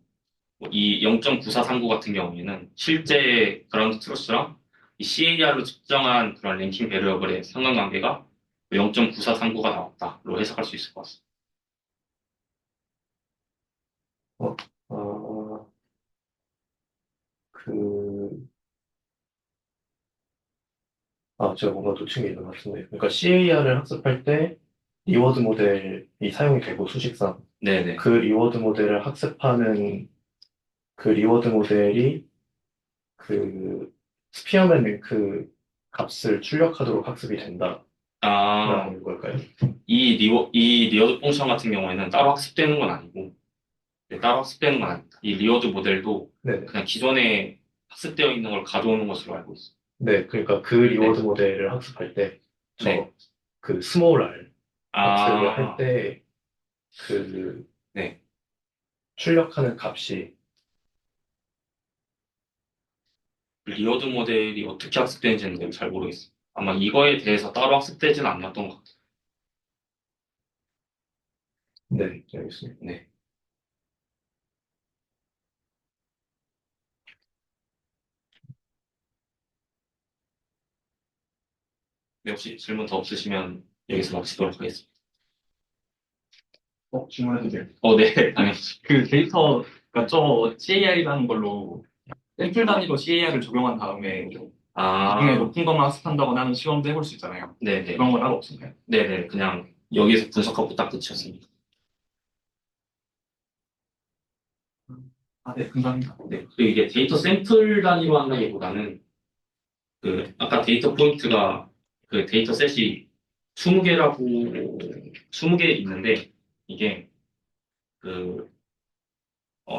이 0.9439 같은 경우에는 실제 그라운드 트루스랑 이 CAR로 측정한 그런 랭킹 배리어블의 상관관계가 0.9439가 나왔다로 해석할 수 있을 것 같습니다. 어, 아, 그, 제가 뭔가 놓친 게 있는 것 같은데. 그러니까 CAR을 학습할 때 리워드 모델이 사용이 되고 수식상 네네. 그 리워드 모델을 학습하는 그 리워드 모델이 그 스피어맨 랭크 값을 출력하도록 학습이 된다라는 아, 걸까요? 이 리어드 펑션 같은 경우에는 따로 학습되는 건 아니고, 네, 따로 학습되는 건 아닙니다. 이 리어드 모델도 네네. 그냥 기존에 학습되어 있는 걸 가져오는 것으로 알고 있어요. 네, 그러니까 그 리워드 모델을 학습할 때, 네. 그 스몰 R 학습을 할 아, 때, 그 네. 출력하는 값이, 리어드 모델이 어떻게 학습되는지는 잘 모르겠어요. 아마 이거에 대해서 따로 학습되지는 않았던 것 같아요. 네, 알겠습니다. 네. 네, 혹시 질문 더 없으시면 여기서 마치도록 하겠습니다. 질문해도 돼요? 네, 당연히. 그 데이터, 그러니까 저 CAR이라는 걸로 샘플 단위로 CAR을 적용한 다음에 나중에 높은 것만 학습한다거나 하는 시험도 해볼 수 있잖아요. 네네. 그런 건 따로 없을까요? 네네. 그냥 여기서 분석하고 딱 끝이었습니다. 네, 감사합니다. 네. 그리고 이게 데이터 샘플 단위로 한다기보다는 아까 데이터 포인트가 그 데이터 셋이 20개 있는데 이게 그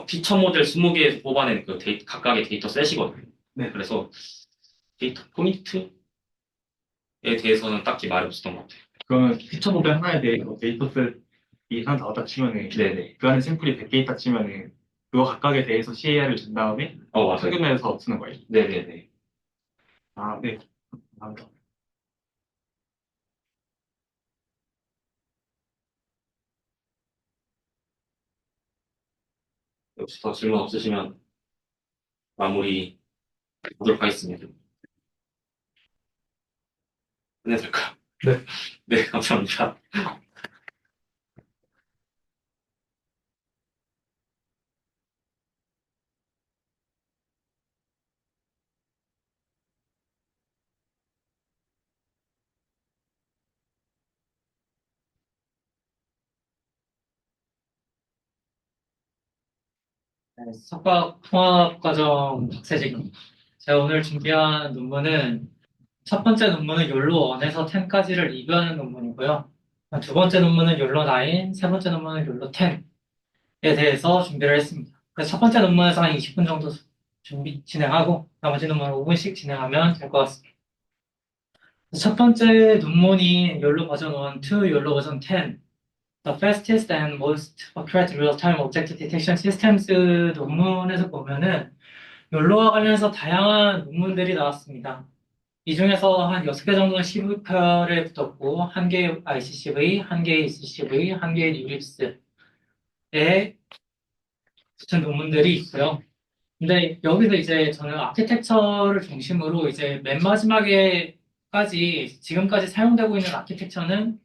피처 모델 20개에서 뽑아낸 그 각각의 데이터 셋이거든요. 네. 그래서 데이터 포인트에 대해서는 딱히 말이 없었던 것 같아요. 그러면 피처 모델 하나에 대해서 데이터셋이 하나 나왔다 치면은 네네. 그 안에 샘플이 100개 있다 치면은 그거 각각에 대해서 CAR을 준 다음에 맞아요. 평균해서 쓰는 거예요. 네네네. 네. 감사합니다. 혹시 더 질문 없으시면 마무리 하도록 하겠습니다. 끝내도 될까요? 네. 네, 감사합니다. 네, 석박 통합과정 박세직입니다. 제가 오늘 준비한 논문은 첫 번째 논문은 욜로 1에서 10까지를 리뷰하는 논문이고요. 두 번째 논문은 욜로 9, 세 번째 논문은 욜로 10에 대해서 준비를 했습니다. 그래서 첫 번째 논문에서 한 20분 정도 진행하고 나머지 논문은 5분씩 진행하면 될 것 같습니다. 첫 번째 논문이 욜로 버전 1, 2, 욜로 버전 10, The fastest and most accurate real-time object detection systems 논문에서 보면은 욜로와 관련해서 다양한 논문들이 나왔습니다. 이 중에서 한 6개 정도는 시브펠에 붙었고, 한 개 ICCV, 한 개 ECCV, 한 개 뉴립스에 붙은 논문들이 있고요. 근데 여기서 이제 저는 아키텍처를 중심으로 이제 맨 마지막에까지 지금까지 사용되고 있는 아키텍처는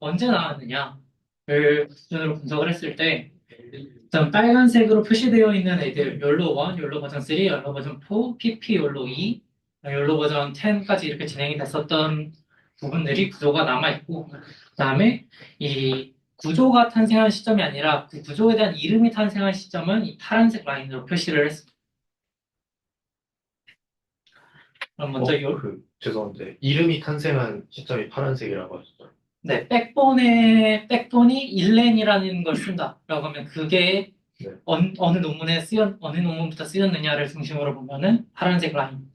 언제 나왔느냐를 기준으로 분석을 했을 때 일단 빨간색으로 표시되어 있는 애들 욜로 1, 욜로 버전 3, 욜로 버전 4, PP 욜로 2, 욜로 버전 10까지 이렇게 진행이 됐었던 부분들이 구조가 남아있고 그다음에 이 구조가 탄생한 시점이 아니라 그 구조에 대한 이름이 탄생한 시점은 이 파란색 라인으로 표시를 했습니다. 그럼 먼저 죄송한데, 이름이 탄생한 시점이 파란색이라고 하셨죠? 네, 백본이 일렌이라는 걸 쓴다라고 하면 그게 네. 어느 어느 논문부터 쓰였느냐를 중심으로 보면은 파란색 라인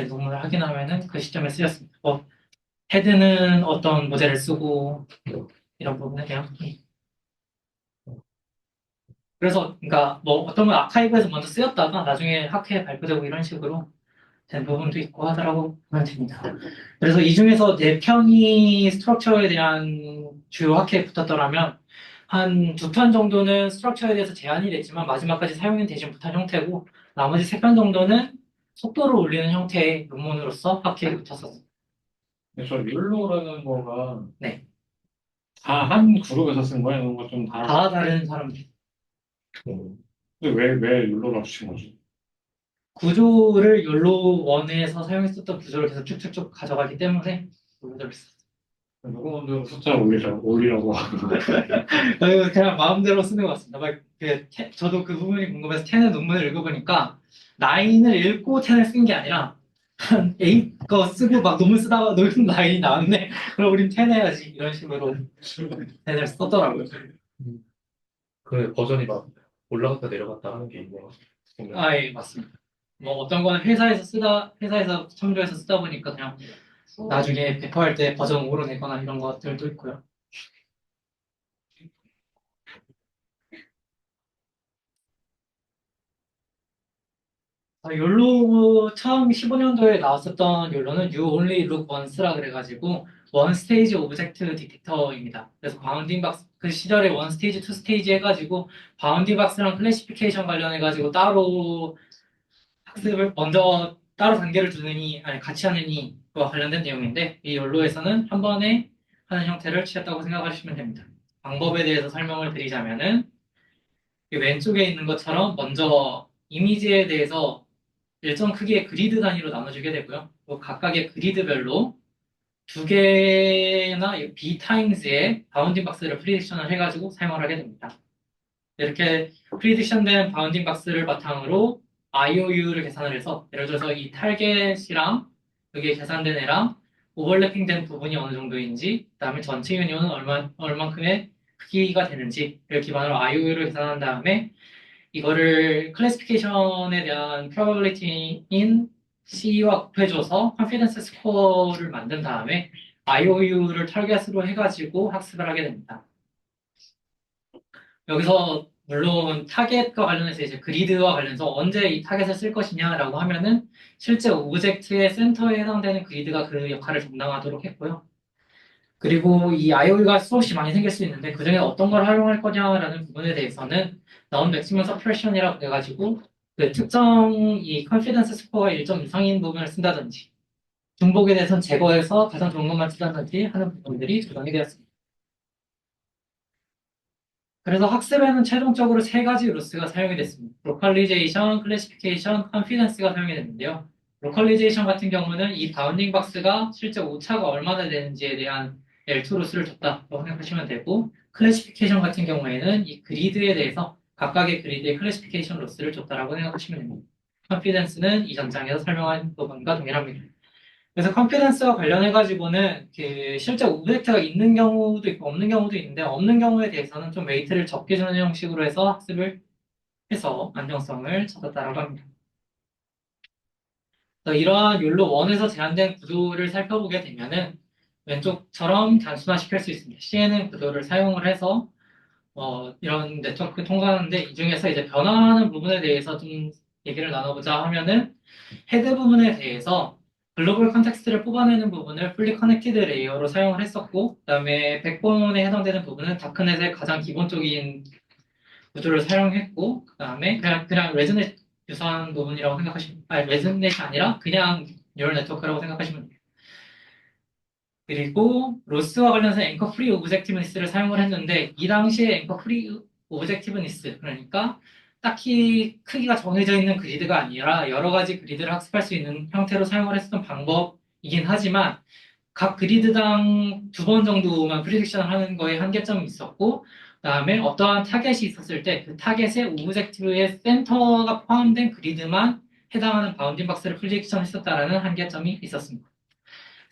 논문을 확인하면은 그 시점에 쓰였습니다. 헤드는 어떤 모델을 쓰고 이런 부분에요. 그래서 그러니까 뭐 어떤 건 아카이브에서 먼저 쓰였다가 나중에 학회에 발표되고 이런 식으로 된 부분도 있고 하더라고 보면 됩니다. 그래서 이 중에서 4편이 스트럭처에 대한 주요 학회에 붙었더라면 한 2편 정도는 스트럭처에 대해서 제한이 됐지만 마지막까지 사용이 되지 못한 형태고 나머지 3편 정도는 속도를 올리는 형태의 논문으로서 학회에 붙었었습니다. 저 욜로라는 거가 네. 다 한 그룹에서 쓴 거야? 이런 거 좀 다르고. 다 다른 사람들. 음, 근데 왜 욜로라고 붙인 거지? 구조를 욜로 1에서 사용했었던 구조를 계속 쭉쭉쭉 가져가기 때문에 욜로를 썼어요. 누구 먼저 숫자 올리라고 하고. 그냥 마음대로 쓰는 것 같습니다. 저도 그 부분이 궁금해서 10의 논문을 읽어보니까 9을 읽고 10을 쓴 게 아니라 한 8 거 쓰고 막 논문 쓰다가 논문 9이 나왔네. 그럼 우린 10 해야지. 이런 식으로 10을 썼더라고요. 그 버전이 막 올라갔다 내려갔다 하는 게 있네요. 보면. 아, 예, 맞습니다. 뭐 어떤 거는 회사에서 참조해서 쓰다 보니까 그냥 나중에 배포할 때 버전 5로 내거나 이런 것들도 있고요. 욜로 처음 15년도에 나왔었던 욜로는 You Only Look Once라 그래가지고 원 스테이지 오브젝트 디텍터입니다. 그래서 바운딩 박스 그 시절에 원 스테이지, 투 스테이지 해가지고 바운딩 박스랑 클래시피케이션 관련해가지고 따로 학습을 먼저 따로 단계를 두느니 아니 같이 하느니 그와 관련된 내용인데 이 욜로에서는 한 번에 하는 형태를 취했다고 생각하시면 됩니다. 방법에 대해서 설명을 드리자면은 이 왼쪽에 있는 것처럼 먼저 이미지에 대해서 일정 크기의 그리드 단위로 나눠주게 되고요. 또 각각의 그리드별로 2개나 B 타임즈의 바운딩 박스를 프리딕션을 해가지고 사용을 하게 됩니다. 이렇게 프리딕션된 바운딩 박스를 바탕으로 IOU를 계산을 해서 예를 들어서 이 타겟이랑 여기에 계산된 애랑 오버래핑된 부분이 어느 정도인지 그다음에 전체 유니온은 얼만큼의 크기가 되는지를 기반으로 IOU를 계산한 다음에 이거를 클래시피케이션에 대한 probability인 C와 곱해줘서 confidence score를 만든 다음에 IOU를 타겟으로 해가지고 학습을 하게 됩니다. 여기서 물론 타겟과 관련해서 이제 그리드와 관련해서 언제 이 타겟을 쓸 것이냐라고 하면은 실제 오브젝트의 센터에 해당되는 그리드가 그 역할을 담당하도록 했고요. 그리고 이 IOU가 수없이 많이 생길 수 있는데 그중에 어떤 걸 활용할 거냐라는 부분에 대해서는 나온 맥시멈 서프레션이라고 해가지고 그 특정 이 컨피던스 스코어가 1점 이상인 부분을 쓴다든지 중복에 대해서는 제거해서 가장 좋은 것만 쓰다든지 하는 부분들이 조정이 되었습니다. 그래서 학습에는 최종적으로 세 가지 루스가 사용이 됐습니다. 로컬리제이션, 클래시피케이션, 컨피던스가 사용이 됐는데요. 로컬리제이션 같은 경우는 이 바운딩 박스가 실제 오차가 얼마나 되는지에 대한 L2 루스를 줬다고 생각하시면 되고, 클래시피케이션 같은 경우에는 이 그리드에 대해서 각각의 그리드의 클래시피케이션 루스를 줬다라고 생각하시면 됩니다. 컨피던스는 이 전장에서 설명한 부분과 동일합니다. 그래서 컨피던스와 관련해가지고는 그 실제 오브젝트가 있는 경우도 있고 없는 경우도 있는데 없는 경우에 대해서는 좀 웨이트를 적게 주는 형식으로 해서 학습을 해서 안정성을 찾았다라고 합니다. 그래서 이러한 욜로 1에서 제한된 구조를 살펴보게 되면은 왼쪽처럼 단순화시킬 수 있습니다. CNN 구조를 사용을 해서 이런 네트워크 통과하는데 이 중에서 이제 변화하는 부분에 대해서 좀 얘기를 나눠보자 하면은 헤드 부분에 대해서 글로벌 컨텍스트를 뽑아내는 부분을 풀리 커넥티드 레이어로 사용을 했었고, 그다음에 백본에 해당되는 부분은 다크넷의 가장 기본적인 구조를 사용했고, 그다음에 그냥 레즈넷 유사한 부분이라고 생각하시면, 아니 레즈넷이 아니라 그냥 뉴럴 네트워크라고 생각하시면 돼요. 그리고 로스와 관련해서 앵커 프리 오브젝티브니스를 사용을 했는데 이 당시에 앵커 프리 오브젝티브니스 그러니까 딱히 크기가 정해져 있는 그리드가 아니라 여러 가지 그리드를 학습할 수 있는 형태로 사용을 했었던 방법이긴 하지만 각 그리드당 2번 정도만 프리딕션을 하는 거에 한계점이 있었고 그다음에 어떠한 타겟이 있었을 때 그 타겟의 오브젝티브의 센터가 포함된 그리드만 해당하는 바운딩 박스를 프리딕션 했었다라는 한계점이 있었습니다.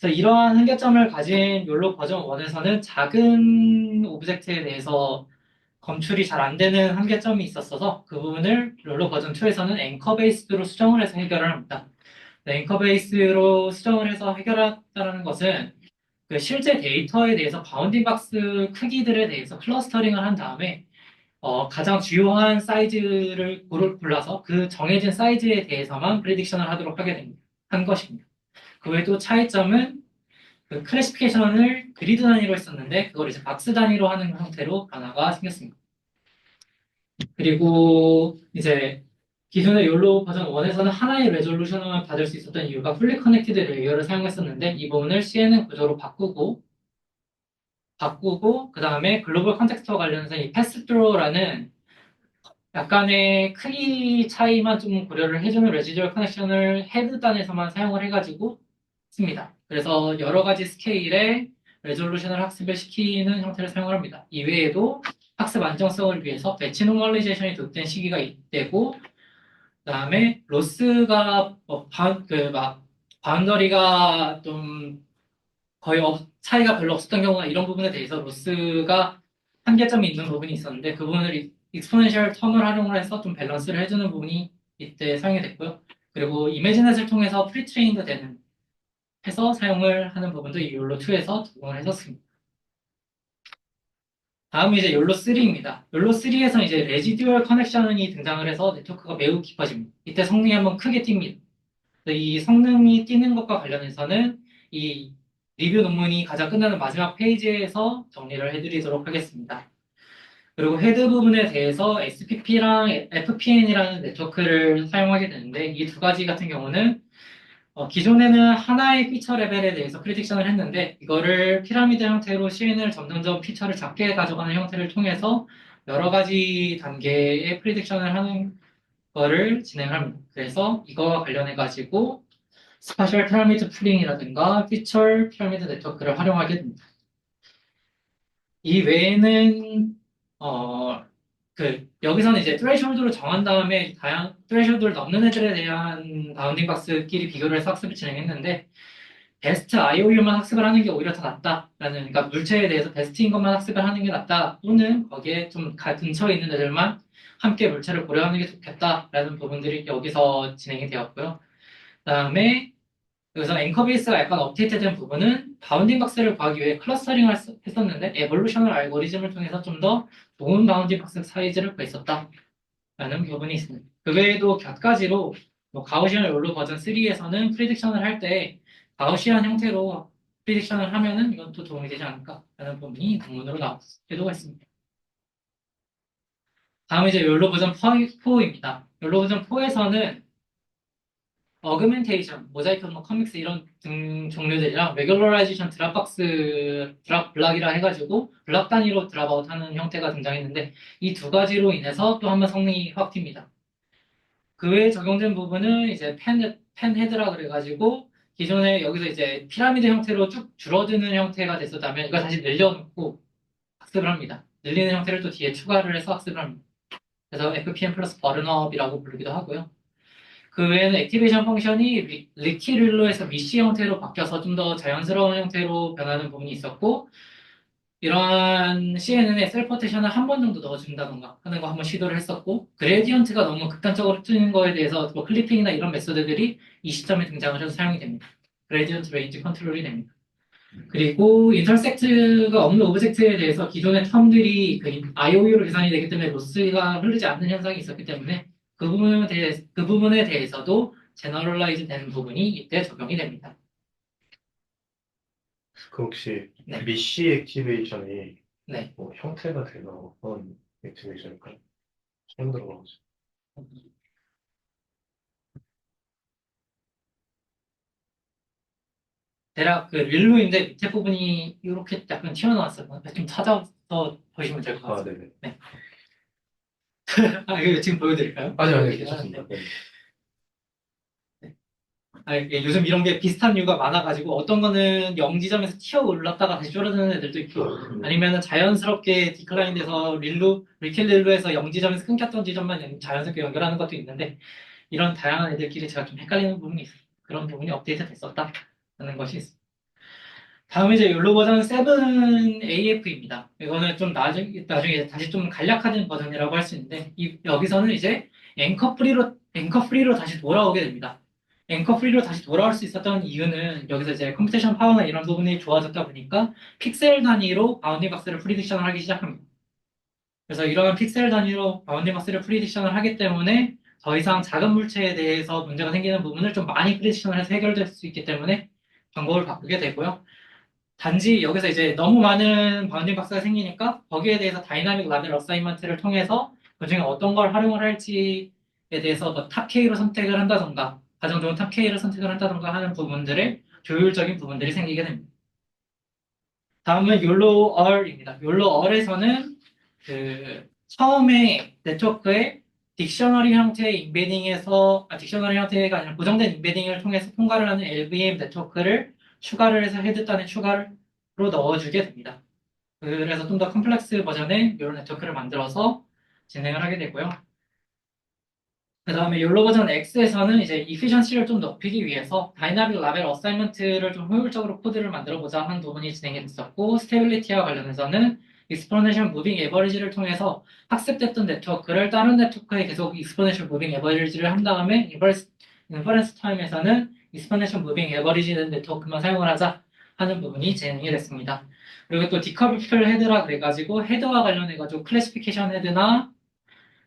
그래서 이러한 한계점을 가진 욜로 버전 1에서는 작은 오브젝트에 대해서 검출이 잘 안 되는 한계점이 있었어서 그 부분을 욜로 버전 2에서는 앵커 베이스로 수정을 해서 해결을 합니다. 앵커 베이스로 수정을 해서 해결했다는 것은 그 실제 데이터에 대해서 바운딩 박스 크기들에 대해서 클러스터링을 한 다음에 가장 주요한 사이즈를 골라서 그 정해진 사이즈에 대해서만 프레딕션을 하도록 한 것입니다. 그 외에도 차이점은 그 클래시피케이션을 그리드 단위로 했었는데 그걸 이제 박스 단위로 하는 형태로 변화가 생겼습니다. 그리고 이제 기존의 욜로 버전 1에서는 하나의 레졸루션을 받을 수 있었던 이유가 풀리 커넥티드 레이어를 사용했었는데 이 부분을 CNN 구조로 바꾸고 그 다음에 글로벌 컨텍스트와 관련해서 이 패스 트로라는 약간의 크기 차이만 좀 고려를 해주는 레지듀얼 커넥션을 헤드 단에서만 사용을 해가지고 씁니다. 그래서 여러 가지 스케일의 레졸루션을 학습을 시키는 형태를 사용을 합니다. 이외에도 학습 안정성을 위해서 배치 노멀리제이션이 도입된 시기가 있대고, 그다음에 로스가 바운더리가 좀 거의 차이가 별로 없었던 경우나 이런 부분에 대해서 로스가 한계점이 있는 부분이 있었는데 그 부분을 익스포넨셜 텀을 활용을 해서 좀 밸런스를 해주는 부분이 이때 사용이 됐고요. 그리고 이미지넷을 통해서 프리트레인드 되는 해서 사용을 하는 부분도 이 욜로2에서 적용을 했었습니다. 다음은 이제 욜로3입니다. 욜로3에서 이제 레지듀얼 커넥션이 등장을 해서 네트워크가 매우 깊어집니다. 이때 성능이 한번 크게 뜁니다. 이 성능이 뛰는 것과 관련해서는 이 리뷰 논문이 가장 끝나는 마지막 페이지에서 정리를 해드리도록 하겠습니다. 그리고 헤드 부분에 대해서 SPP랑 FPN이라는 네트워크를 사용하게 되는데 이 두 가지 같은 경우는 기존에는 하나의 피처 레벨에 대해서 프리딕션을 했는데 이거를 피라미드 형태로 CN을 점점점 피처를 작게 가져가는 형태를 통해서 여러 가지 단계의 프리딕션을 하는 거를 진행합니다. 그래서 이거와 관련해 가지고 스파셜 피라미드 풀링이라든가 피처 피라미드 네트워크를 활용하게 됩니다. 이 외에는 여기서는 이제 트레이숄드를 정한 다음에 트레이숄드를 넘는 애들에 대한 바운딩 박스끼리 비교를 해서 학습을 진행했는데 베스트 IOU만 학습을 하는 게 오히려 더 낫다라는 그러니까 물체에 대해서 베스트인 것만 학습을 하는 게 낫다 또는 거기에 좀 근처에 있는 애들만 함께 물체를 고려하는 게 좋겠다라는 부분들이 여기서 진행이 되었고요. 그다음에 여기서 앵커 베이스가 약간 업데이트된 부분은 바운딩 박스를 구하기 위해 클러스터링을 했었는데 에볼루셔널 알고리즘을 통해서 좀 더 좋은 바운딩 박스 사이즈를 구했었다라는 부분이 있습니다. 그 외에도 곁가지로 가우시안 욜로 버전 3에서는 프리딕션을 할 때 가우시안 형태로 프리딕션을 하면은 이건 또 도움이 되지 않을까라는 부분이 논문으로 나오기도 했습니다. 다음 이제 욜로 버전 4입니다. 욜로 버전 4에서는 어그멘테이션, 모자이크, 뭐 커믹스 이런 등 종류들이랑 레귤러라이제이션 드랍 블락이라 해가지고 블락 단위로 드랍아웃 하는 형태가 등장했는데 이 두 가지로 인해서 또 한 번 성능이 확 튑니다. 그 외에 적용된 부분은 이제 펜 헤드라 그래가지고 기존에 여기서 이제 피라미드 형태로 쭉 줄어드는 형태가 됐었다면 이거 다시 늘려놓고 학습을 합니다. 늘리는 형태를 또 뒤에 추가를 해서 학습을 합니다. 그래서 FPM 플러스 버른업이라고 부르기도 하고요. 그 외에는 액티베이션 펑션이 리키릴로에서 미시 형태로 바뀌어서 좀 더 자연스러운 형태로 변하는 부분이 있었고, 이러한 CNN에 셀퍼테션을 한 번 정도 넣어준다던가 하는 거 한번 시도를 했었고, 그레디언트가 너무 극단적으로 뜨는 거에 대해서 뭐 클리핑이나 이런 메소드들이 이 시점에 등장을 해서 사용이 됩니다. 그레디언트 레인지 컨트롤이 됩니다. 그리고 인터섹트가 없는 오브젝트에 대해서 기존의 텀들이 그 IOU로 계산이 되기 때문에 로스가 흐르지 않는 현상이 있었기 때문에 그 부분에 대해서도 제너럴라이즈 되는 부분이 이때 적용이 됩니다. 그 혹시 네. 미시 액티베이션이 네. 뭐 형태가 되나 어떤 액티베이션일까요? 처음 들어봐가지고. 대략 그 릴루인데 밑에 부분이 이렇게 약간 튀어나왔어요. 좀 찾아서 보시면 될 것 아, 같아요. 네네. 아, 이거 지금 보여드릴까요? 아니, 괜찮습니다. 네. 아, 이게 요즘 이런 게 비슷한 이유가 많아가지고 어떤 거는 0지점에서 튀어 올랐다가 다시 줄어드는 애들도 있고 아니면은 자연스럽게 디클라인 돼서 리켈 릴루에서 0지점에서 끊겼던 지점만 자연스럽게 연결하는 것도 있는데 이런 다양한 애들끼리 제가 좀 헷갈리는 부분이 있어요. 그런 부분이 업데이트 됐었다라는 것이 있습니다. 다음 이제 욜로 버전 7AF입니다. 이거는 좀 나중에 다시 좀 간략화된 버전이라고 할 수 있는데 여기서는 이제 앵커 프리로 다시 돌아오게 됩니다. 앵커 프리로 다시 돌아올 수 있었던 이유는 여기서 이제 컴퓨테이션 파워나 이런 부분이 좋아졌다 보니까 픽셀 단위로 바운딩 박스를 프리딕션을 하기 시작합니다. 그래서 이러한 픽셀 단위로 바운딩 박스를 프리딕션을 하기 때문에 더 이상 작은 물체에 대해서 문제가 생기는 부분을 좀 많이 프리딕션을 해서 해결될 수 있기 때문에 방법을 바꾸게 되고요. 단지 여기서 이제 너무 많은 바운딩 박스가 생기니까 거기에 대해서 다이나믹 라벨 어사인먼트를 통해서 그중에 어떤 걸 활용을 할지에 대해서 뭐 탑 K로 선택을 한다던가 가장 좋은 탑 K를 선택을 한다던가 하는 부분들의 조율적인 부분들이 생기게 됩니다. 다음은 욜로 얼입니다. 욜로 얼에서는 그 처음에 네트워크의 딕셔너리 형태의 딕셔너리 형태가 아니라 고정된 임베딩을 통해서 통과를 하는 LVM 네트워크를 추가를 해서 헤드 단에 추가로 넣어주게 됩니다. 그래서 좀 더 컴플렉스 버전의 이런 네트워크를 만들어서 진행을 하게 되고요. 그 다음에 욜로 버전 X에서는 이제 이피션시를 좀 높이기 위해서 다이나믹 라벨 어사이먼트를 좀 효율적으로 코드를 만들어 보자 하는 부분이 진행이 됐었고, 스테빌리티와 관련해서는 익스포네셜 무빙 에버리지를 통해서 학습됐던 네트워크를 다른 네트워크에 계속 익스포네셜 무빙 에버리지를 한 다음에 인퍼런스 타임에서는 익스포네셜 무빙 에버리지 된 네트워크만 사용을 하자 하는 부분이 진행이 됐습니다. 그리고 또 디커플 헤드라 그래가지고 헤드와 관련해가지고 클래시피케이션 헤드나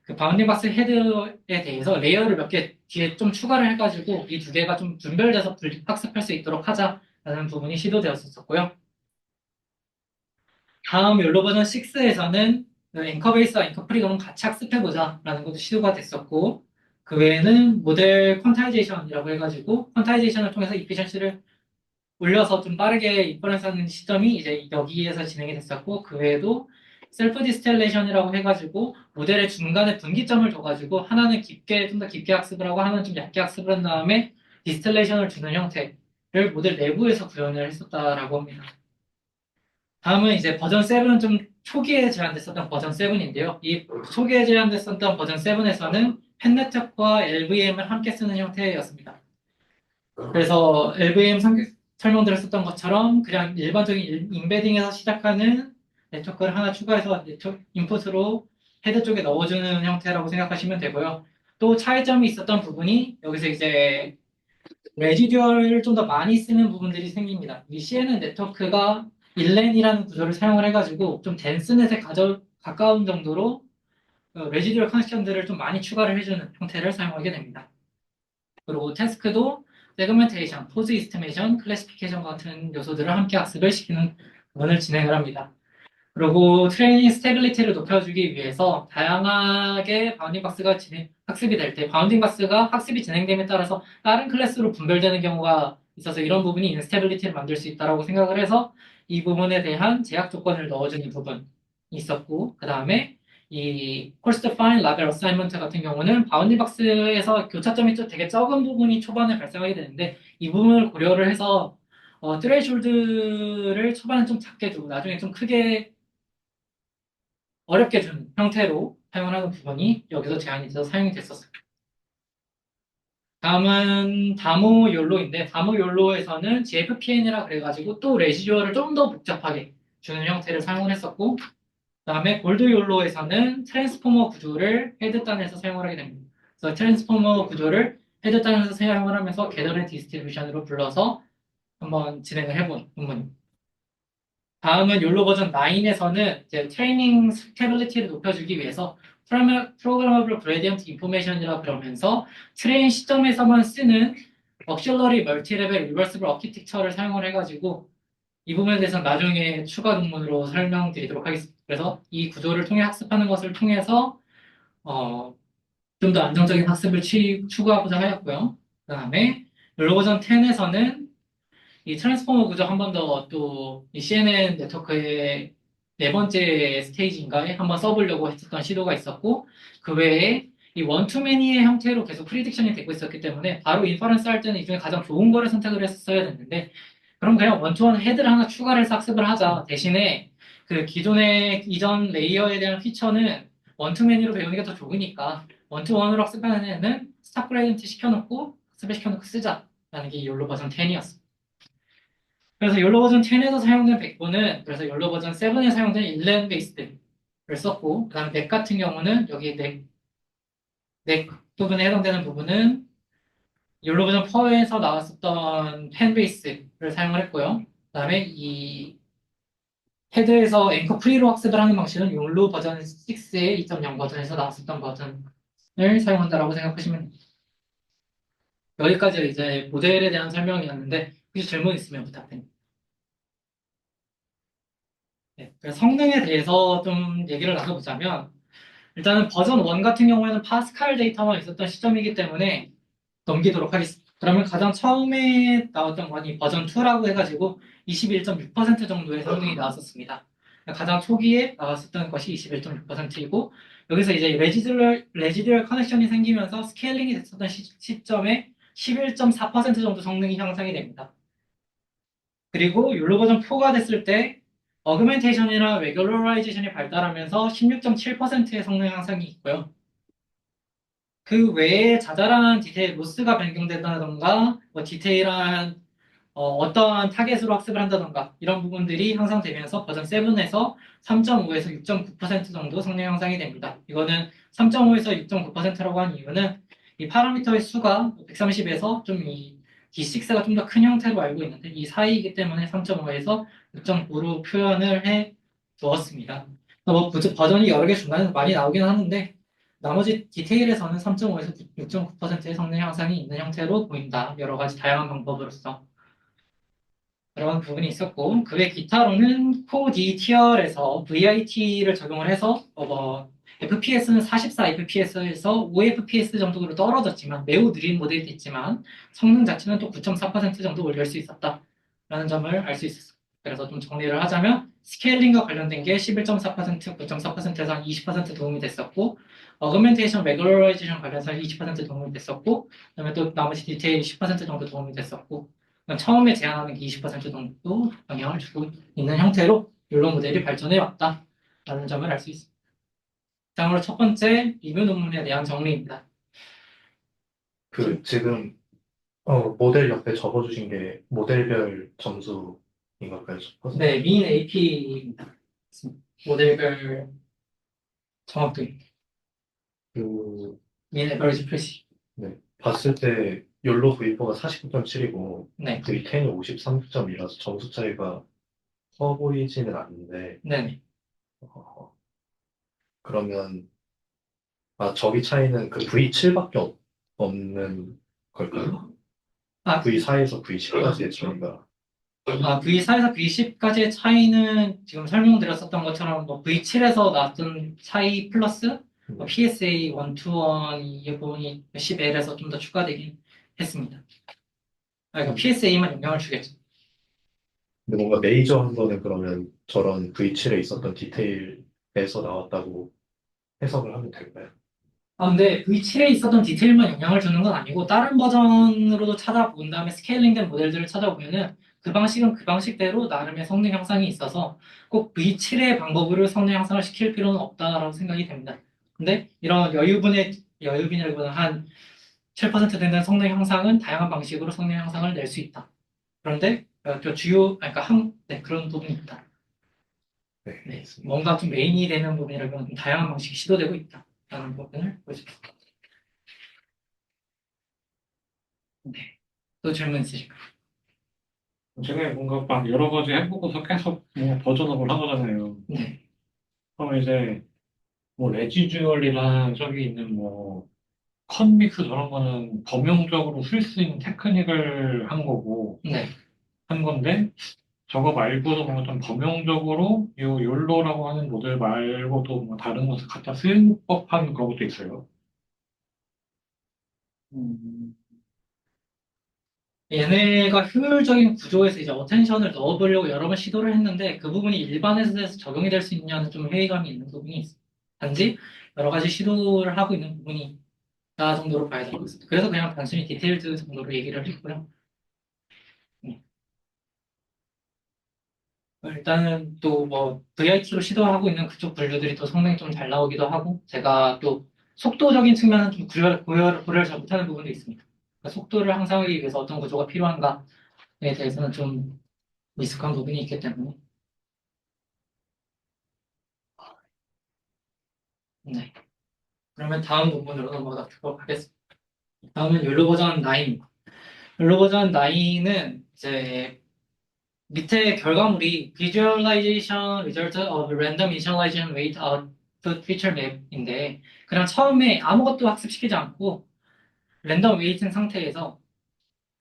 그 바운딩 박스 헤드에 대해서 레이어를 몇 개 뒤에 좀 추가를 해가지고 이 두 개가 좀 분별돼서 학습할 수 있도록 하자라는 부분이 시도되었었고요. 다음 욜로 버전 6에서는 앵커 베이스와 앵커 프리덤을 같이 학습해보자라는 것도 시도가 됐었고, 그 외에는 모델 퀀타이제이션이라고 해가지고 퀀타이제이션을 통해서 이피션시를 올려서 좀 빠르게 인퍼런스하는 시점이 이제 여기에서 진행이 됐었고, 그 외에도 셀프 디스텔레이션이라고 해가지고 모델의 중간에 분기점을 둬가지고 하나는 좀 더 깊게 학습을 하고 하나는 좀 얇게 학습을 한 다음에 디스텔레이션을 주는 형태를 모델 내부에서 구현을 했었다라고 합니다. 다음은 이제 버전 7은 좀 초기에 제한됐었던 버전 7인데요. 이 초기에 제한됐었던 버전 7에서는 펜 네트워크와 LVM을 함께 쓰는 형태였습니다. 그래서 LVM 설명드렸었던 것처럼 그냥 일반적인 임베딩에서 시작하는 네트워크를 하나 추가해서 인풋으로 헤드 쪽에 넣어주는 형태라고 생각하시면 되고요. 또 차이점이 있었던 부분이 여기서 이제 레지듀얼을 좀 더 많이 쓰는 부분들이 생깁니다. 이 CNN 네트워크가 1랜이라는 구조를 사용을 해가지고 좀 덴스넷에 가까운 정도로 레지듀얼 커넥션들을 좀 많이 추가를 해주는 형태를 사용하게 됩니다. 그리고 태스크도 세그멘테이션, 포즈 이스티메이션, 클래시피케이션 같은 요소들을 함께 학습을 시키는 부분을 진행을 합니다. 그리고 트레이닝 스테빌리티를 높여주기 위해서 다양하게 바운딩 박스가 학습이 될 때, 바운딩 박스가 학습이 진행됨에 따라서 다른 클래스로 분별되는 경우가 있어서 이런 부분이 인스테빌리티를 만들 수 있다고 생각을 해서 이 부분에 대한 제약 조건을 넣어주는 부분이 있었고, 그 다음에 이 콜스 디파인 라벨 어사이먼트 같은 경우는 바운딩 박스에서 교차점이 좀 되게 적은 부분이 초반에 발생하게 되는데 이 부분을 고려를 해서 트레이숄드를 초반에 좀 작게 두고 나중에 좀 크게 어렵게 준 형태로 사용하는 부분이 여기서 제한이 돼서 사용이 됐었어요. 다음은 다모 욜로인데 다모 욜로에서는 GFPN이라 그래가지고 또 레지듀얼을 좀 더 복잡하게 주는 형태를 사용을 했었고 그다음에 골드 욜로에서는 트랜스포머 구조를 헤드단에서 사용을 하게 됩니다. 그래서 트랜스포머 구조를 헤드단에서 사용을 하면서 게더링 디스트리뷰션으로 불러서 한번 진행을 해본 부분입니다. 다음은 욜로 버전 9에서는 이제 트레이닝 스테빌리티를 높여주기 위해서 프로그래머블 그레디언트 인포메이션이라 그러면서 트레인 시점에서만 쓰는 억실러리 멀티레벨 리버스블 아키텍처를 사용을 해가지고 이 부분에 대해서는 나중에 추가 논문으로 설명드리도록 하겠습니다. 그래서 이 구조를 통해 학습하는 것을 통해서 좀 더 안정적인 학습을 추구하고자 하였고요. 그 다음에 욜로 버전 10에서는 이 트랜스포머 구조 한 번 더 또 이 CNN 네트워크의 네 번째 스테이지인가에 한번 써보려고 했었던 시도가 있었고 그 외에 이 원투매니의 형태로 계속 프리딕션이 되고 있었기 때문에 바로 인퍼런스 할 때는 이 중에 가장 좋은 거를 선택을 했었어야 됐는데 그럼 그냥 원투원 헤드를 하나 추가를 해서 학습을 하자. 대신에 그 기존의 이전 레이어에 대한 피처는 원투매니로 배우는 게 더 좋으니까 원투원으로 학습하는 애는 스탑 그레이던트 시켜놓고 학습을 시켜놓고 쓰자라는 게 욜로 버전 10이었어. 그래서 욜로 버전 10에서 사용된 백본은 그래서 욜로 버전 7에 사용된 인랜 베이스를 썼고 그다음 맥 같은 경우는 여기 맥 부분에 해당되는 부분은 욜로 버전 4에서 나왔었던 펜 베이스를 사용을 했고요. 그다음에 이 헤드에서 앵커 프리로 학습을 하는 방식은 욜로 버전 6의 2.0 버전에서 나왔었던 버전을 사용한다라고 생각하시면 됩니다. 여기까지 이제 모델에 대한 설명이었는데 혹시 질문 있으면 부탁드립니다. 네, 그래서 성능에 대해서 좀 얘기를 나눠보자면 일단은 버전 1 같은 경우에는 파스칼 데이터만 있었던 시점이기 때문에 넘기도록 하겠습니다. 그러면 가장 처음에 나왔던 건이 버전 2라고 해가지고 21.6% 정도의 성능이 나왔었습니다. 가장 초기에 나왔었던 것이 21.6%이고 여기서 이제 레지듀얼 커넥션이 생기면서 스케일링이 됐었던 시점에 11.4% 정도 성능이 향상이 됩니다. 그리고 욜로 버전 4가 됐을 때 어그멘테이션이나 레귤러라이제이션이 발달하면서 16.7%의 성능 향상이 있고요. 그 외에 자잘한 디테일 로스가 변경된다던가 뭐 디테일한 어떠한 타겟으로 학습을 한다던가 이런 부분들이 향상되면서 버전 7에서 3.5에서 6.9% 정도 성능 향상이 됩니다. 이거는 3.5에서 6.9%라고 한 이유는 이 파라미터의 수가 130에서 좀 이 D6가 좀 더 큰 형태로 알고 있는데 이 사이이기 때문에 3.5에서 6.9로 표현을 해 두었습니다. 뭐 버전이 여러 개 중간에 많이 나오긴 하는데 나머지 디테일에서는 3.5에서 6.9%의 성능 향상이 있는 형태로 보인다. 여러 가지 다양한 방법으로서. 그런 부분이 있었고, 그 외 기타로는 코디 티어에서 VIT를 적용을 해서, FPS는 44 FPS에서 5 FPS 정도로 떨어졌지만, 매우 느린 모델이 됐지만, 성능 자체는 또 9.4% 정도 올릴 수 있었다라는 점을 알 수 있었어요. 그래서 좀 정리를 하자면, 스케일링과 관련된 게 11.4%, 9.4%에서 한 20% 도움이 됐었고, 어그멘테이션, 레귤러라이제이션 관련해서 20% 도움이 됐었고, 그다음에 또 나머지 디테일 10% 정도 도움이 됐었고, 처음에 제안하는 게 20% 정도 영향을 주고 있는 형태로 욜로 모델이 발전해 왔다라는 점을 알 수 있습니다. 다음으로 첫 번째 리뷰 논문에 대한 정리입니다. 지금 모델 옆에 적어주신 게 모델별 점수인 걸까요? 네, 민 AP입니다. 모델별 정확도입니다. 그, 민 에버리지 프레시. 네. 봤을 때 욜로 V4가 49.7이고 네, V10이 53점이라서 점수 차이가 커 보이지는 않는데 네네. 그러면 저기 차이는 그 V7밖에 없는 걸까요? 아, V4에서 V10까지의 차이가. V4에서 V10까지의 차이는 지금 설명드렸었던 것처럼 뭐 V7에서 나왔던 차이 플러스 PSA 121 이 부분이 10L에서 좀 더 추가되긴 했습니다. 그러니까 PSA만 영향을 주겠죠. 근데 뭔가 메이저한 거는 그러면 저런 V7에 있었던 디테일에서 나왔다고 해석을 하면 될까요? 근데 V7에 있었던 디테일만 영향을 주는 건 아니고 다른 버전으로도 찾아본 다음에 스케일링된 모델들을 찾아보면은 그 방식은 그 방식대로 나름의 성능 향상이 있어서 꼭 V7의 방법으로 성능 향상을 시킬 필요는 없다라고 생각이 됩니다. 근데 이런 여유분이라기보다 한 7% 되는 성능 향상은 다양한 방식으로 성능 향상을 낼 수 있다. 그런데 그러니까 네, 그런 부분입니다. 네, 네, 알겠습니다. 뭔가 좀 메인이 되는 부분이라면 좀 다양한 방식이 시도되고 있다라는 부분을 보여줍니다. 네, 또 질문 있으실까요? 제가 뭔가 막 여러 가지 해보고서 계속 뭐 버전업을 하거든요. 네, 그럼 이제 뭐 레지듀얼이랑 저기 있는 뭐 컨믹스 저런 거는 범용적으로 쓸 수 있는 테크닉을 한 거고 네. 한 건데 저거 말고도 뭔가 좀 범용적으로 요 욜로라고 하는 모델 말고도 뭐 다른 것을 갖다 쓸 법한 그런 것도 있어요. 음, 얘네가 효율적인 구조에서 이제 어텐션을 넣어보려고 여러 번 시도를 했는데 그 부분이 일반 회사에서 적용이 될 수 있냐는 좀 회의감이 있는 부분이 있어요. 단지 여러 가지 시도를 하고 있는 부분이 나 정도로 봐야 될 것 같습니다. 그래서 그냥 단순히 디테일즈 정도로 얘기를 했고요. 네. 일단은 또 뭐 VIT로 시도하고 있는 그쪽 분류들이 또 성능이 좀 잘 나오기도 하고 제가 또 속도적인 측면은 좀 고려를 잘 못하는 부분도 있습니다. 그러니까 속도를 향상하기 위해서 어떤 구조가 필요한가에 대해서는 좀 미숙한 부분이 있기 때문에 네. 그러면 다음 부분으로 넘어가도록 하겠습니다. 다음은 욜로 버전 9. 욜로 버전 9은 이제 밑에 결과물이 Visualization Result of Random Initialization Weight Output Feature Map인데 그냥 처음에 아무것도 학습시키지 않고 랜덤 웨이팅 상태에서